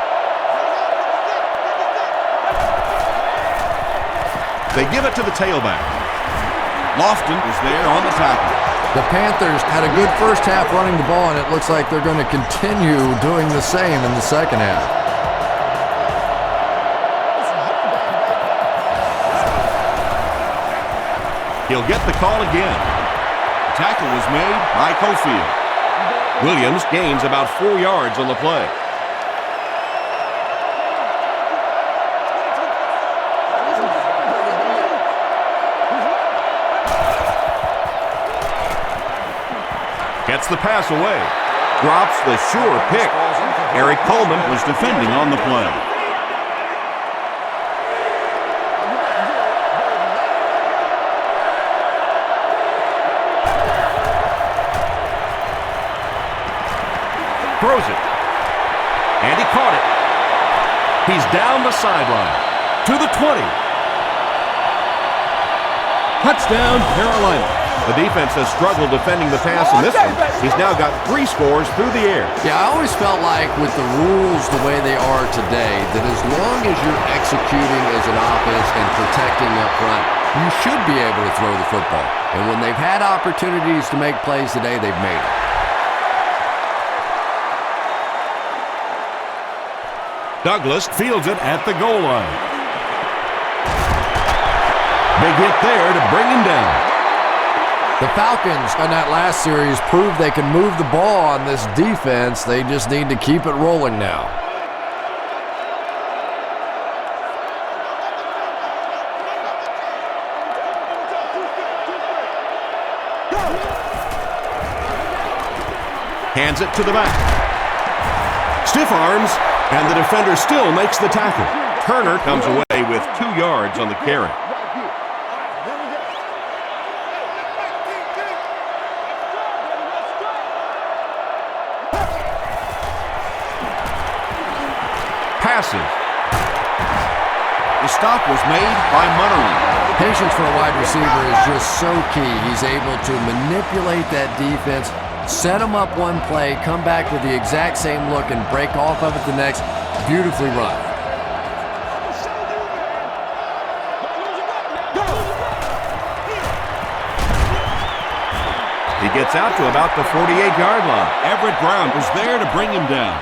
They give it to the tailback. Lofton is there on the tackle. The Panthers had a good first half running the ball, and it looks like they're going to continue doing the same in the second half. He'll get the call again. The tackle was made by Cofield. Williams gains about 4 yards on the play. Gets the pass away. Drops the sure pick. Eric Coleman was defending on the play. Throws it. And he caught it. He's down the sideline. To the 20. Touchdown, Carolina. The defense has struggled defending the pass in this one. He's now got 3 scores through the air. Yeah, I always felt like with the rules the way they are today, that as long as you're executing as an offense and protecting up front, you should be able to throw the football. And when they've had opportunities to make plays today, they've made it. Douglas fields it at the goal line. Big hit there to bring him down. The Falcons on that last series proved they can move the ball on this defense. They just need to keep it rolling now. Hands it to the back. Stiff arms, and the defender still makes the tackle. Turner comes away with 2 yards on the carry. Passes. The stop was made by Munnery. Patience for a wide receiver is just so key. He's able to manipulate that defense, set them up one play, come back with the exact same look, and break off of it the next. Beautifully run. He gets out to about the 48-yard line. Everett Brown was there to bring him down.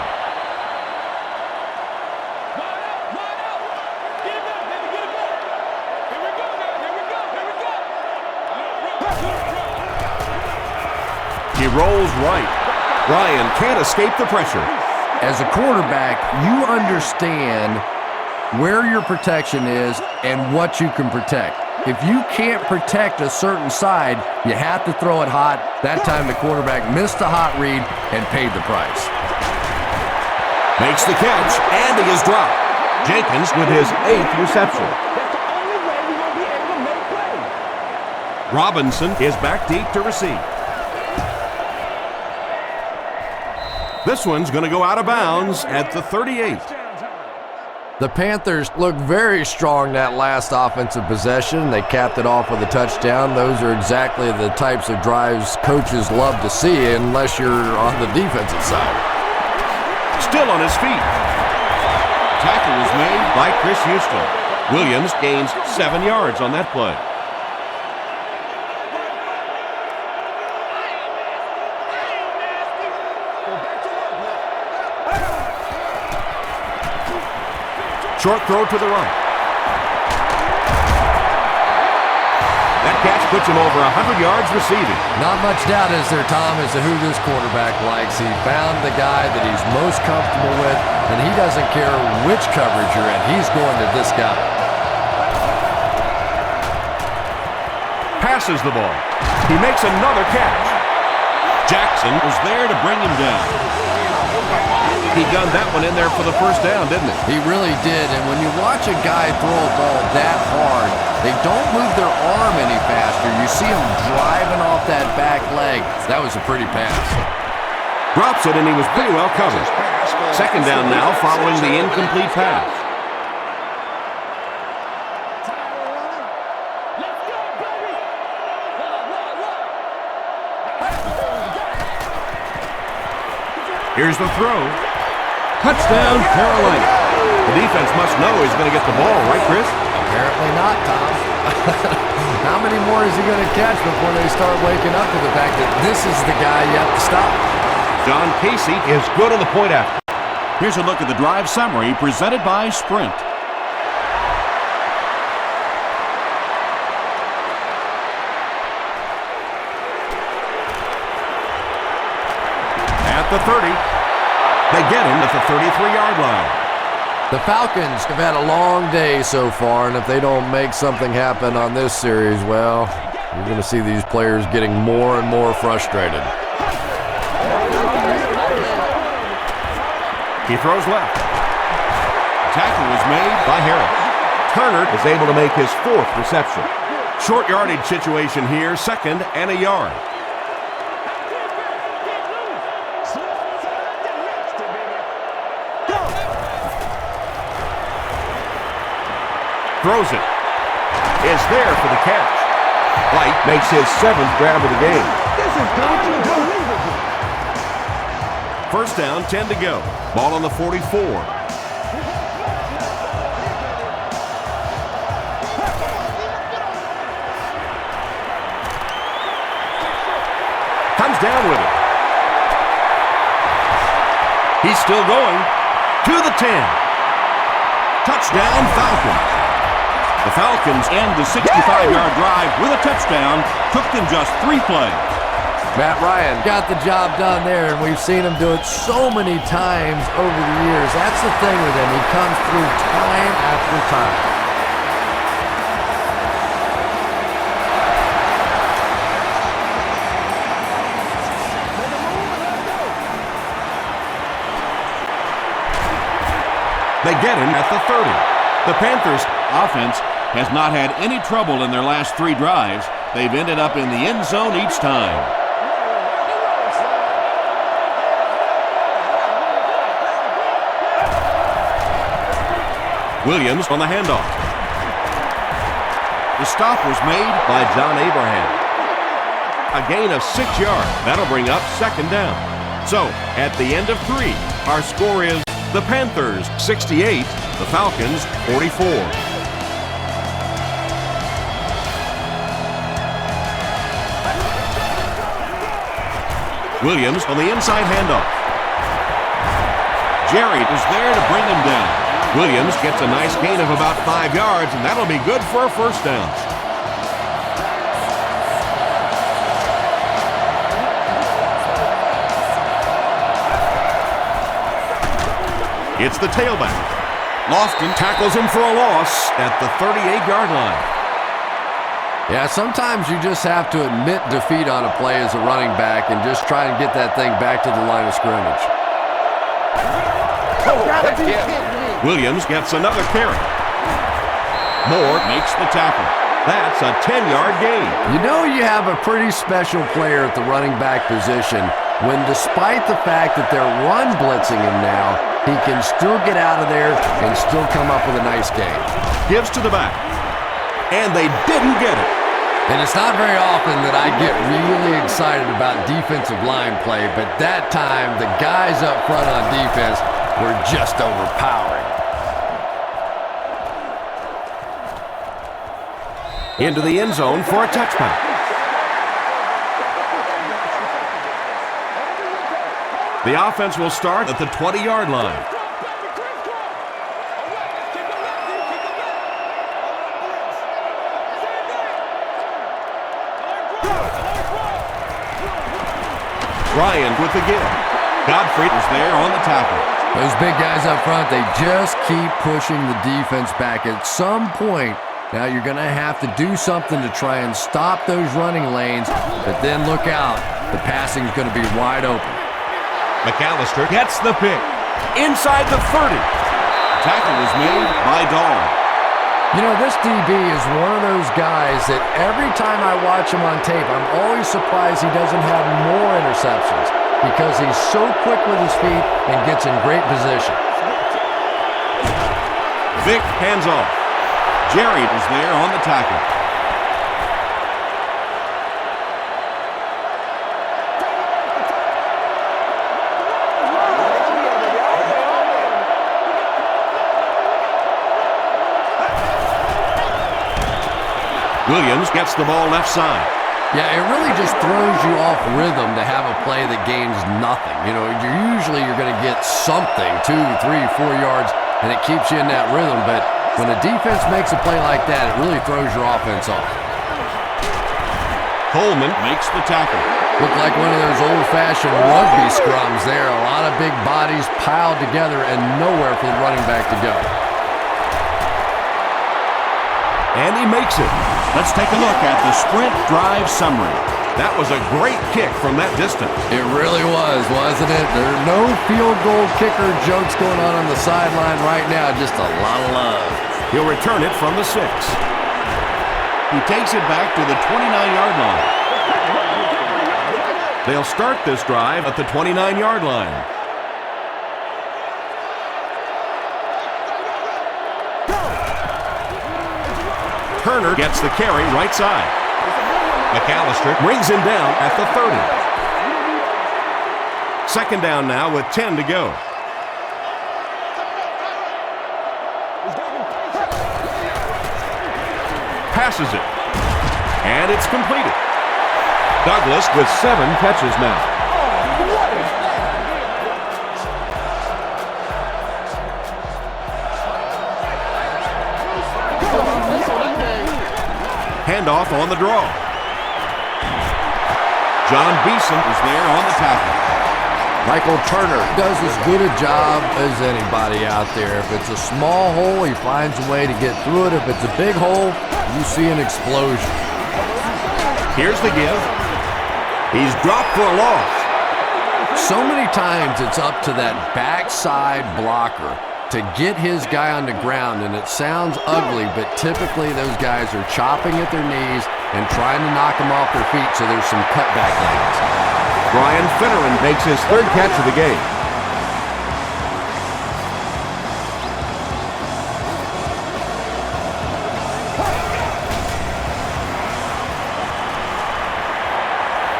He rolls right. Ryan can't escape the pressure. As a quarterback, you understand where your protection is and what you can protect. If you can't protect a certain side, you have to throw it hot. That time the quarterback missed the hot read and paid the price. Makes the catch, and he is dropped. Jenkins with his 8th reception. Robinson is back deep to receive. This one's going to go out of bounds at the 38. The Panthers looked very strong that last offensive possession. They capped it off with a touchdown. Those are exactly the types of drives coaches love to see unless you're on the defensive side. Still on his feet. Tackle was made by Chris Houston. Williams gains 7 yards on that play. Short throw to the right. That catch puts him over 100 yards receiving. Not much doubt is there, Tom, as to who this quarterback likes. He found the guy that he's most comfortable with, and he doesn't care which coverage you're in. He's going to this guy. Passes the ball. He makes another catch. Jackson was there to bring him down. He gunned that one in there for the first down, didn't he? He really did, and when you watch a guy throw a ball that hard, they don't move their arm any faster. You see him driving off that back leg. That was a pretty pass. Drops it, and he was pretty well covered. Second down now following the incomplete pass. Here's the throw. Touchdown, Carolina. The defense must know he's going to get the ball, right, Chris? Apparently not, Tom. How many more is he going to catch before they start waking up to the fact that this is the guy you have to stop? John Casey is good on the point after. Here's a look at the drive summary presented by Sprint. At the 30. They get him at the 33-yard line. The Falcons have had a long day so far, and if they don't make something happen on this series, well, you're going to see these players getting more and more frustrated. He throws left. Tackle was made by Harris. Turner is able to make his fourth reception. Short yardage situation here, 2nd and a yard. Throws it. Is there for the catch. White makes his 7th grab of the game. First down, 10 to go. Ball on the 44. Comes down with it. He's still going. To the 10. Touchdown, Falcons. The Falcons end the 65-yard drive with a touchdown. Took them just 3 plays. Matt Ryan got the job done there, and we've seen him do it so many times over the years. That's the thing with him. He comes through time after time. They get him at the 30. The Panthers offense has not had any trouble in their last 3 drives. They've ended up in the end zone each time. Williams on the handoff. The stop was made by John Abraham. A gain of 6 yards. That'll bring up 2nd down. So, at the end of 3, our score is the Panthers 68, the Falcons 44. Williams on the inside handoff. Jerry is there to bring him down. Williams gets a nice gain of about 5 yards, and that'll be good for a first down. It's the tailback. Lofton tackles him for a loss at the 38-yard line. Yeah, sometimes you just have to admit defeat on a play as a running back and just try and get that thing back to the line of scrimmage. Williams gets another carry. Moore makes the tackle. That's a 10-yard gain. You know you have a pretty special player at the running back position when, despite the fact that they're run blitzing him now, he can still get out of there and still come up with a nice gain. Gives to the back. And they didn't get it. And it's not very often that I get really excited about defensive line play, but that time the guys up front on defense were just overpowering. Into the end zone for a touchback. The offense will start at the 20-yard line. Ryan with the give. Godfrey is there on the tackle. Those big guys up front, they just keep pushing the defense back. At some point, now you're going to have to do something to try and stop those running lanes, but then look out. The passing is going to be wide open. McAllister gets the pick. Inside the 30. Tackle was made by Dahl. You know, this DB is one of those guys that every time I watch him on tape, I'm always surprised he doesn't have more interceptions because he's so quick with his feet and gets in great position. Vic hands off. Jerry is there on the tackle. Williams gets the ball left side. Yeah, it really just throws you off rhythm to have a play that gains nothing. You know, you're going to get something, 2, 3, 4 yards, and it keeps you in that rhythm. But when a defense makes a play like that, it really throws your offense off. Coleman makes the tackle. Looked like one of those old-fashioned rugby scrums there. A lot of big bodies piled together and nowhere for the running back to go. And he makes it. Let's take a look at the sprint drive summary. That was a great kick from that distance. It really was, wasn't it? There are no field goal kicker jokes going on the sideline right now. Just a lot of love. He'll return it from the 6. He takes it back to the 29-yard line. They'll start this drive at the 29-yard line. Turner gets the carry right side. McAllister brings him down at the 30. Second down now with 10 to go. Passes it. And it's completed. Douglas with 7 catches now. Handoff on the draw. John Beeson is there on the tackle. Michael Turner does as good a job as anybody out there. If it's a small hole, he finds a way to get through it. If it's a big hole, you see an explosion. Here's the give. He's dropped for a loss. So many times it's up to that backside blocker to get his guy on the ground, and it sounds ugly, but typically those guys are chopping at their knees and trying to knock them off their feet, so there's some cutback lanes. Brian Finneran makes his 3rd catch of the game.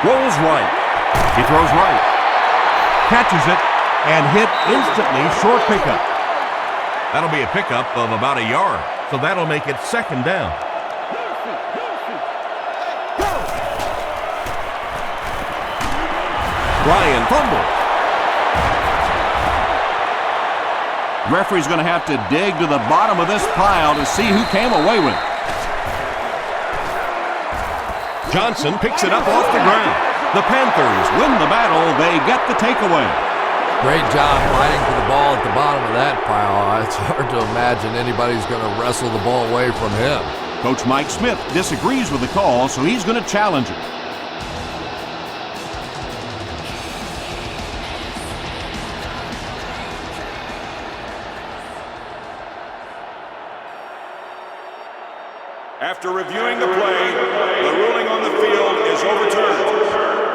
Rolls right. He throws right. Catches it and hit instantly, short pickup. That'll be a pickup of about a yard, so that'll make it 2nd down. Ryan fumbles. Referee's going to have to dig to the bottom of this pile to see who came away with it. Johnson picks it up off the ground. The Panthers win the battle. They get the takeaway. Great job fighting for the ball at the bottom of that pile. It's hard to imagine anybody's going to wrestle the ball away from him. Coach Mike Smith disagrees with the call, so he's going to challenge it. After reviewing the play, the ruling on the field is overturned.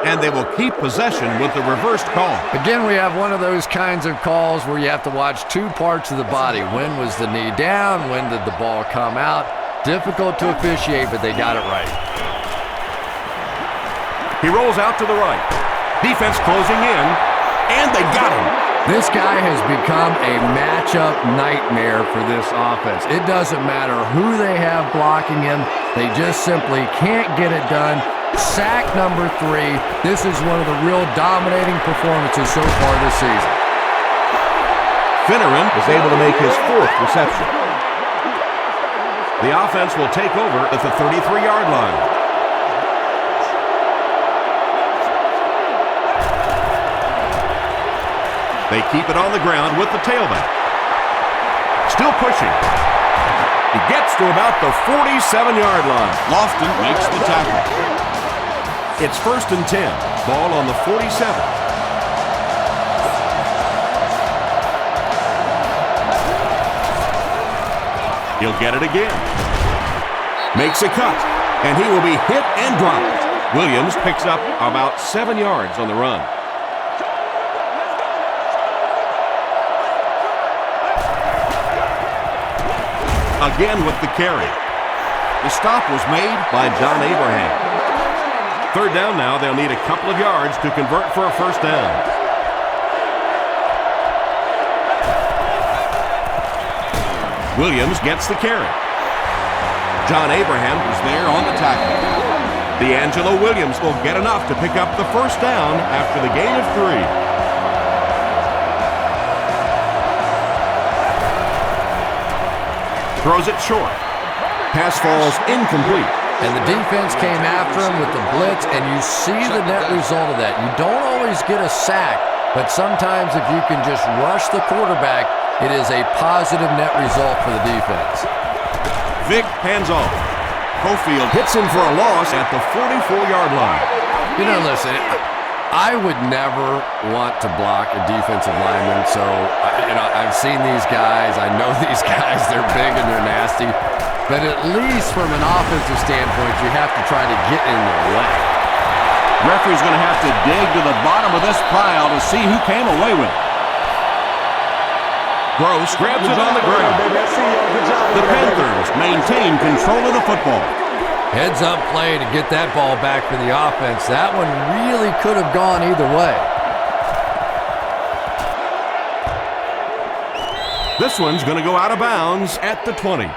And they will keep possession with the reversed call. Again, we have one of those kinds of calls where you have to watch 2 parts of the body. When was the knee down? When did the ball come out? Difficult to officiate, but they got it right. He rolls out to the right. Defense closing in, and they got him. This guy has become a matchup nightmare for this offense. It doesn't matter who they have blocking him. They just simply can't get it done. Sack number 3. This is one of the real dominating performances so far this season. Finneran is able to make his 4th reception. The offense will take over at the 33-yard line. They keep it on the ground with the tailback. Still pushing. He gets to about the 47-yard line. Lofton makes the tackle. It's 1st and 10. Ball on the 47. He'll get it again. Makes a cut, and he will be hit and dropped. Williams picks up about 7 yards on the run. Again with the carry. The stop was made by John Abraham. 3rd down now. They'll need a couple of yards to convert for a 1st down. Williams gets the carry. John Abraham is there on the tackle. D'Angelo Williams will get enough to pick up the 1st down after the gain of 3. Throws it short. Pass falls incomplete. And the defense came after him with the blitz, and you see the net result of that. You don't always get a sack, but sometimes if you can just rush the quarterback, it is a positive net result for the defense. Vic hands off. Cofield hits him for a loss at the 44-yard line. You know, listen, I would never want to block a defensive lineman, so I've seen these guys. I know these guys. They're big and they're nasty. But at least from an offensive standpoint, you have to try to get in their way. Referee's going to have to dig to the bottom of this pile to see who came away with it. Gross grabs it on the ground. The Panthers maintain control of the football. Heads up play to get that ball back for the offense. That one really could have gone either way. This one's going to go out of bounds at the 20.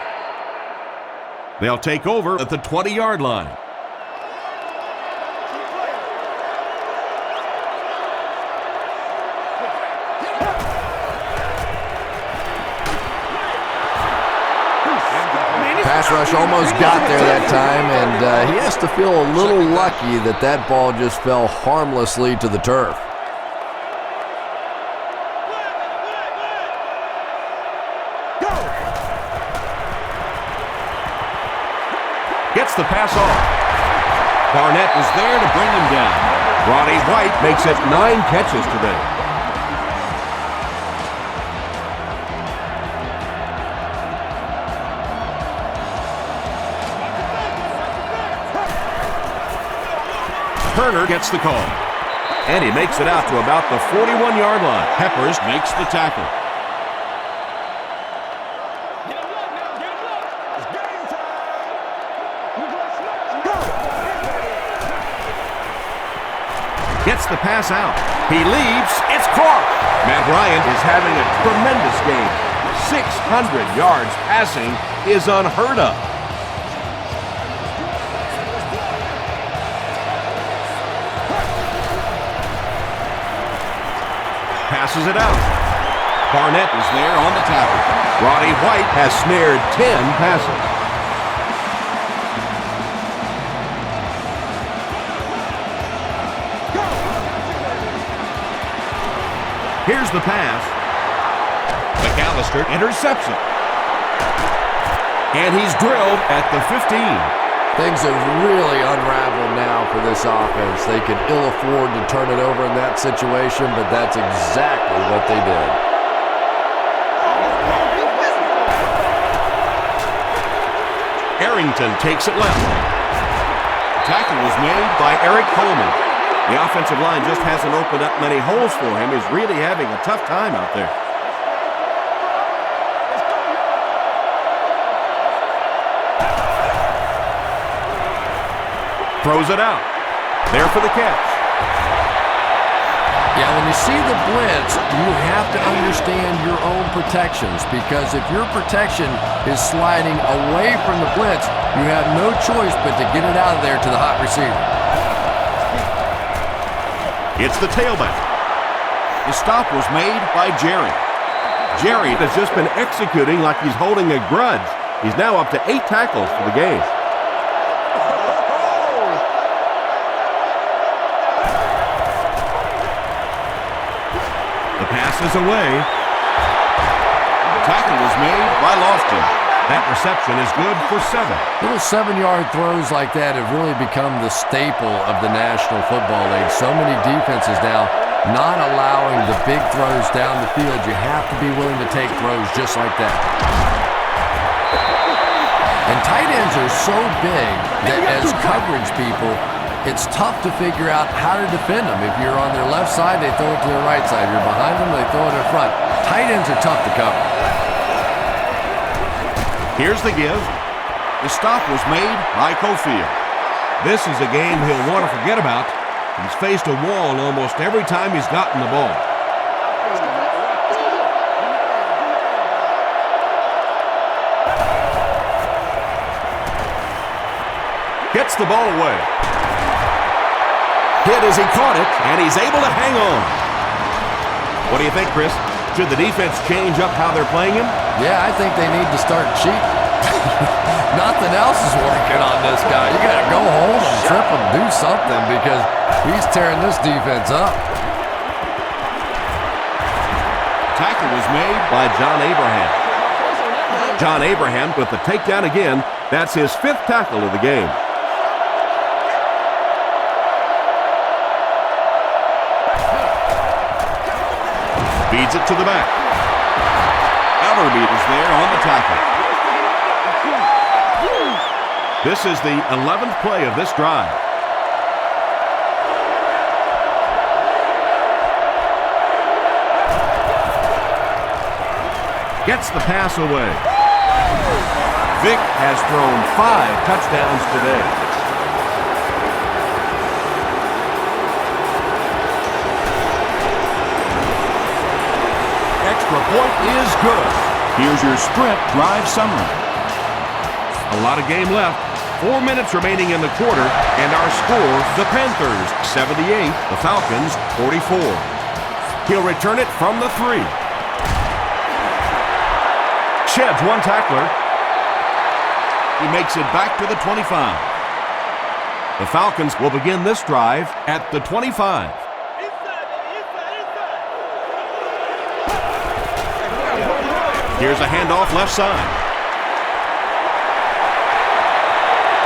They'll take over at the 20-yard line. Pass rush almost got there that time, and he has to feel a little lucky that that ball just fell harmlessly to the turf. Gets the pass off. Barnett was there to bring him down. Roddy White makes it 9 catches today. Turner gets the call. And he makes it out to about the 41-yard line. Peppers makes the tackle. Gets the pass out. He leaves. It's caught. Matt Ryan is having a tremendous game. 600 yards passing is unheard of. Passes it out. Barnett is there on the tackle. Roddy White has snared 10 passes. Here's the pass. McAllister intercepts it. And he's drilled at the 15. Things have really unraveled now for this offense. They could ill afford to turn it over in that situation, but that's exactly what they did. Arrington takes it left. Tackle was made by Eric Coleman. The offensive line just hasn't opened up many holes for him. He's really having a tough time out there. Throws it out. There for the catch. Yeah, when you see the blitz, you have to understand your own protections, because if your protection is sliding away from the blitz, you have no choice but to get it out of there to the hot receiver. It's the tailback. The stop was made by Jerry. Jerry has just been executing like he's holding a grudge. He's now up to 8 tackles for the game. The pass pass is away. Tackle was made by Lofton. That reception is good for 7. Little 7-yard throws like that have really become the staple of the National Football League. So many defenses now not allowing the big throws down the field. You have to be willing to take throws just like that. And tight ends are so big that as coverage people, it's tough to figure out how to defend them. If you're on their left side, they throw it to their right side. If you're behind them, they throw it in front. Tight ends are tough to cover. Here's the give. The stop was made by Cofield. This is a game he'll want to forget about. He's faced a wall almost every time he's gotten the ball. Gets the ball away. Hit as he caught it, and he's able to hang on. What do you think, Chris? Should the defense change up how they're playing him? Yeah, I think they need to start cheating. Nothing else is working on this guy. You got to go hold him, trip him, do something because he's tearing this defense up. Tackle was made by John Abraham. John Abraham with the takedown again. That's his 5th tackle of the game. Feeds it to the back. Ellerbeat is there on the tackle. This is the 11th play of this drive. Gets the pass away. Vic has thrown 5 touchdowns today. Extra point is good. Here's your sprint drive summary. A lot of game left. 4 minutes remaining in the quarter, and our score, the Panthers 78, the Falcons 44. He'll return it from the 3. Sheds 1 tackler. He makes it back to the 25. The Falcons will begin this drive at the 25. Here's a handoff left side.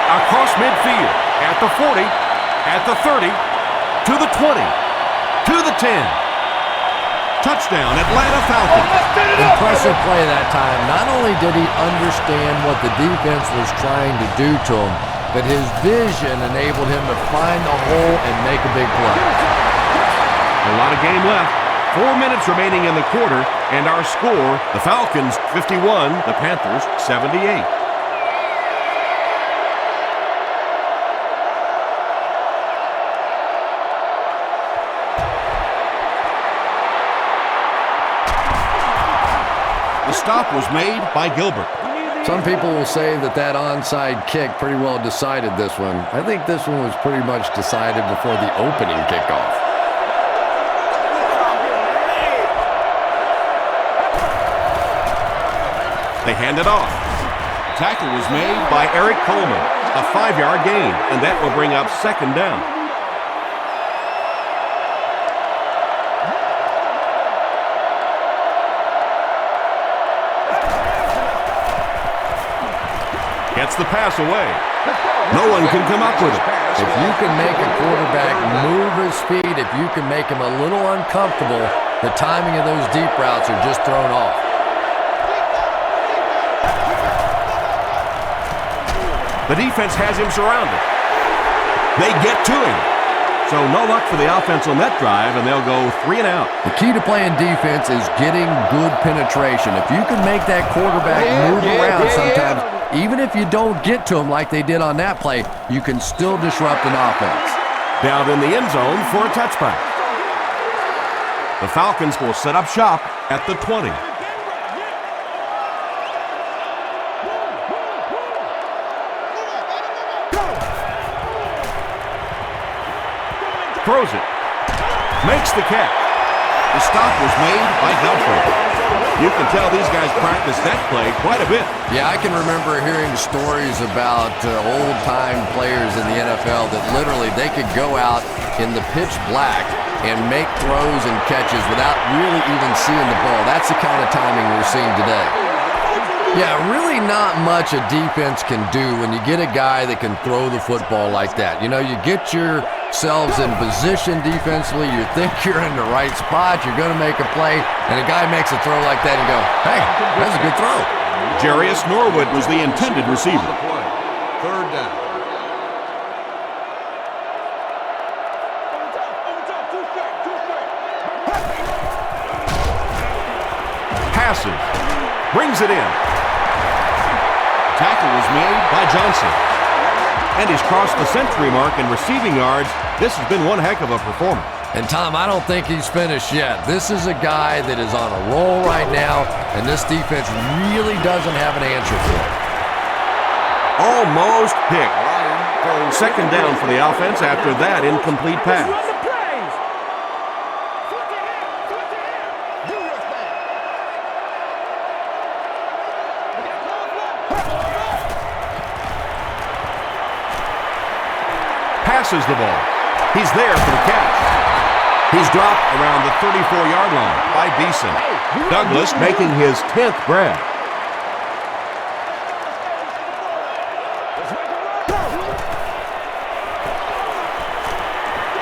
Across midfield, at the 40, at the 30, to the 20, to the 10. Touchdown, Atlanta Falcons. Impressive play that time. Not only did he understand what the defense was trying to do to him, but his vision enabled him to find the hole and make a big play. A lot of game left. 4 minutes remaining in the quarter, and our score, the Falcons 51, the Panthers 78. The stop was made by Gilbert. Some people will say that onside kick pretty well decided this one. I think this one was pretty much decided before the opening kickoff. They hand it off. Tackle was made by Eric Coleman. A 5-yard gain, and that will bring up 2nd down. Gets the pass away. No one can come up with it. If you can make a quarterback move his feet, if you can make him a little uncomfortable, the timing of those deep routes are just thrown off. The defense has him surrounded. They get to him. So no luck for the offense on that drive, and they'll go 3 and out. The key to playing defense is getting good penetration. If you can make that quarterback move around sometimes, even if you don't get to him like they did on that play, you can still disrupt an offense. Down in the end zone for a touchback. The Falcons will set up shop at the 20. Throws it. Makes the catch. The stop was made by Godfrey. You can tell these guys practice that play quite a bit. Yeah, I can remember hearing stories about old-time players in the NFL that literally they could go out in the pitch black and make throws and catches without really even seeing the ball. That's the kind of timing we're seeing today. Yeah, really not much a defense can do when you get a guy that can throw the football like that. You know, you get yourselves in position defensively, you think you're in the right spot, you're going to make a play, and a guy makes a throw like that and you go, hey, that's a good throw. Jarius Norwood was the intended receiver. Third down. Passes. Brings it in. Tackle was made by Johnson. And he's crossed the century mark in receiving yards. This has been one heck of a performance. And Tom, I don't think he's finished yet. This is a guy that is on a roll right now, and this defense really doesn't have an answer for it. Almost picked. Second down for the offense after that incomplete pass. Passes the ball. He's there for the catch. He's dropped around the 34-yard line by Beeson. Douglas making his 10th grab.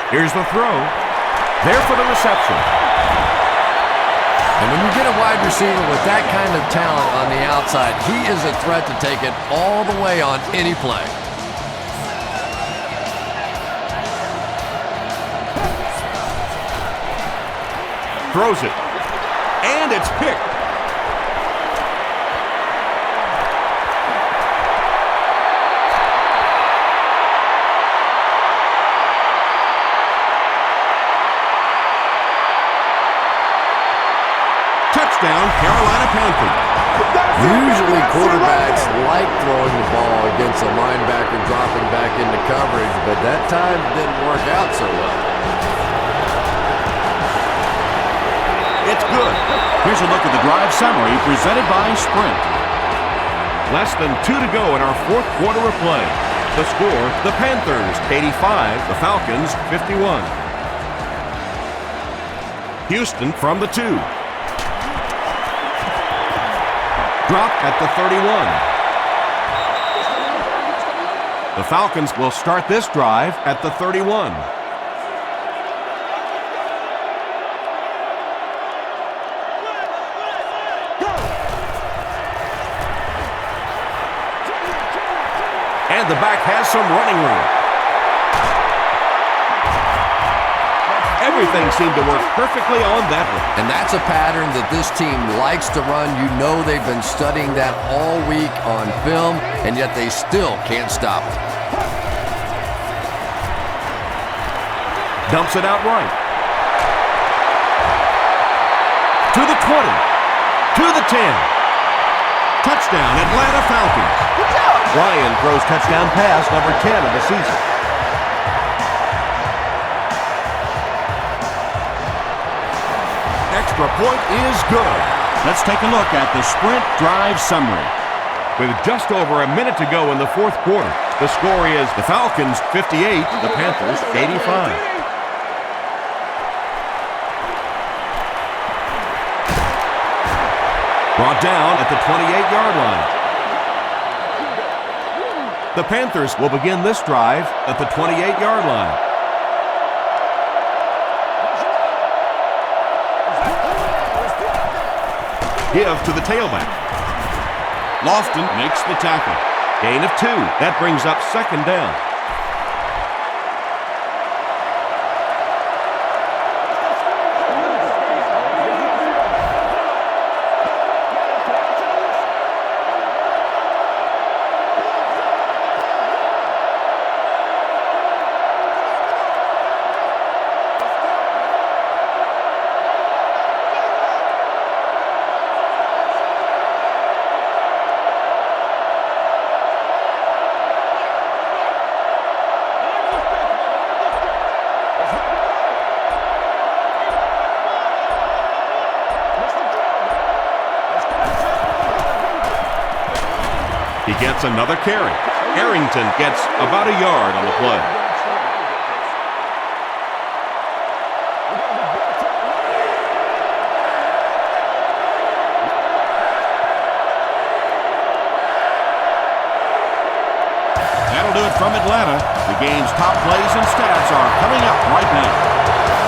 Here's the throw. There for the reception. And when you get a wide receiver with that kind of talent on the outside, he is a threat to take it all the way on any play. Throws it. And it's picked. Touchdown, Carolina Panthers. Usually quarterbacks like throwing the ball against a linebacker dropping back into coverage, but that time didn't work out so well. It's good. Here's a look at the drive summary presented by Sprint. Less than 2 to go in our fourth quarter of play. The score, the Panthers 85, the Falcons 51. Houston from the 2. Drop at the 31. The Falcons will start this drive at the 31. And the back has some running room. Everything seemed to work perfectly on that one. And that's a pattern that this team likes to run. You know they've been studying that all week on film, and yet they still can't stop it. Dumps it out right. To the 20. To the 10. Touchdown, Atlanta Falcons. Ryan throws touchdown pass number 10 of the season. Extra point is good. Let's take a look at the Sprint drive summary. With just over a minute to go in the fourth quarter, the score is the Falcons 58, the Panthers 85. Brought down at the 28-yard line. The Panthers will begin this drive at the 28-yard line. Give to the tailback. Lofton makes the tackle. Gain of 2. That brings up second down. He gets another carry. Arrington gets about a yard on the play. from Atlanta. The game's top plays and stats are coming up right now.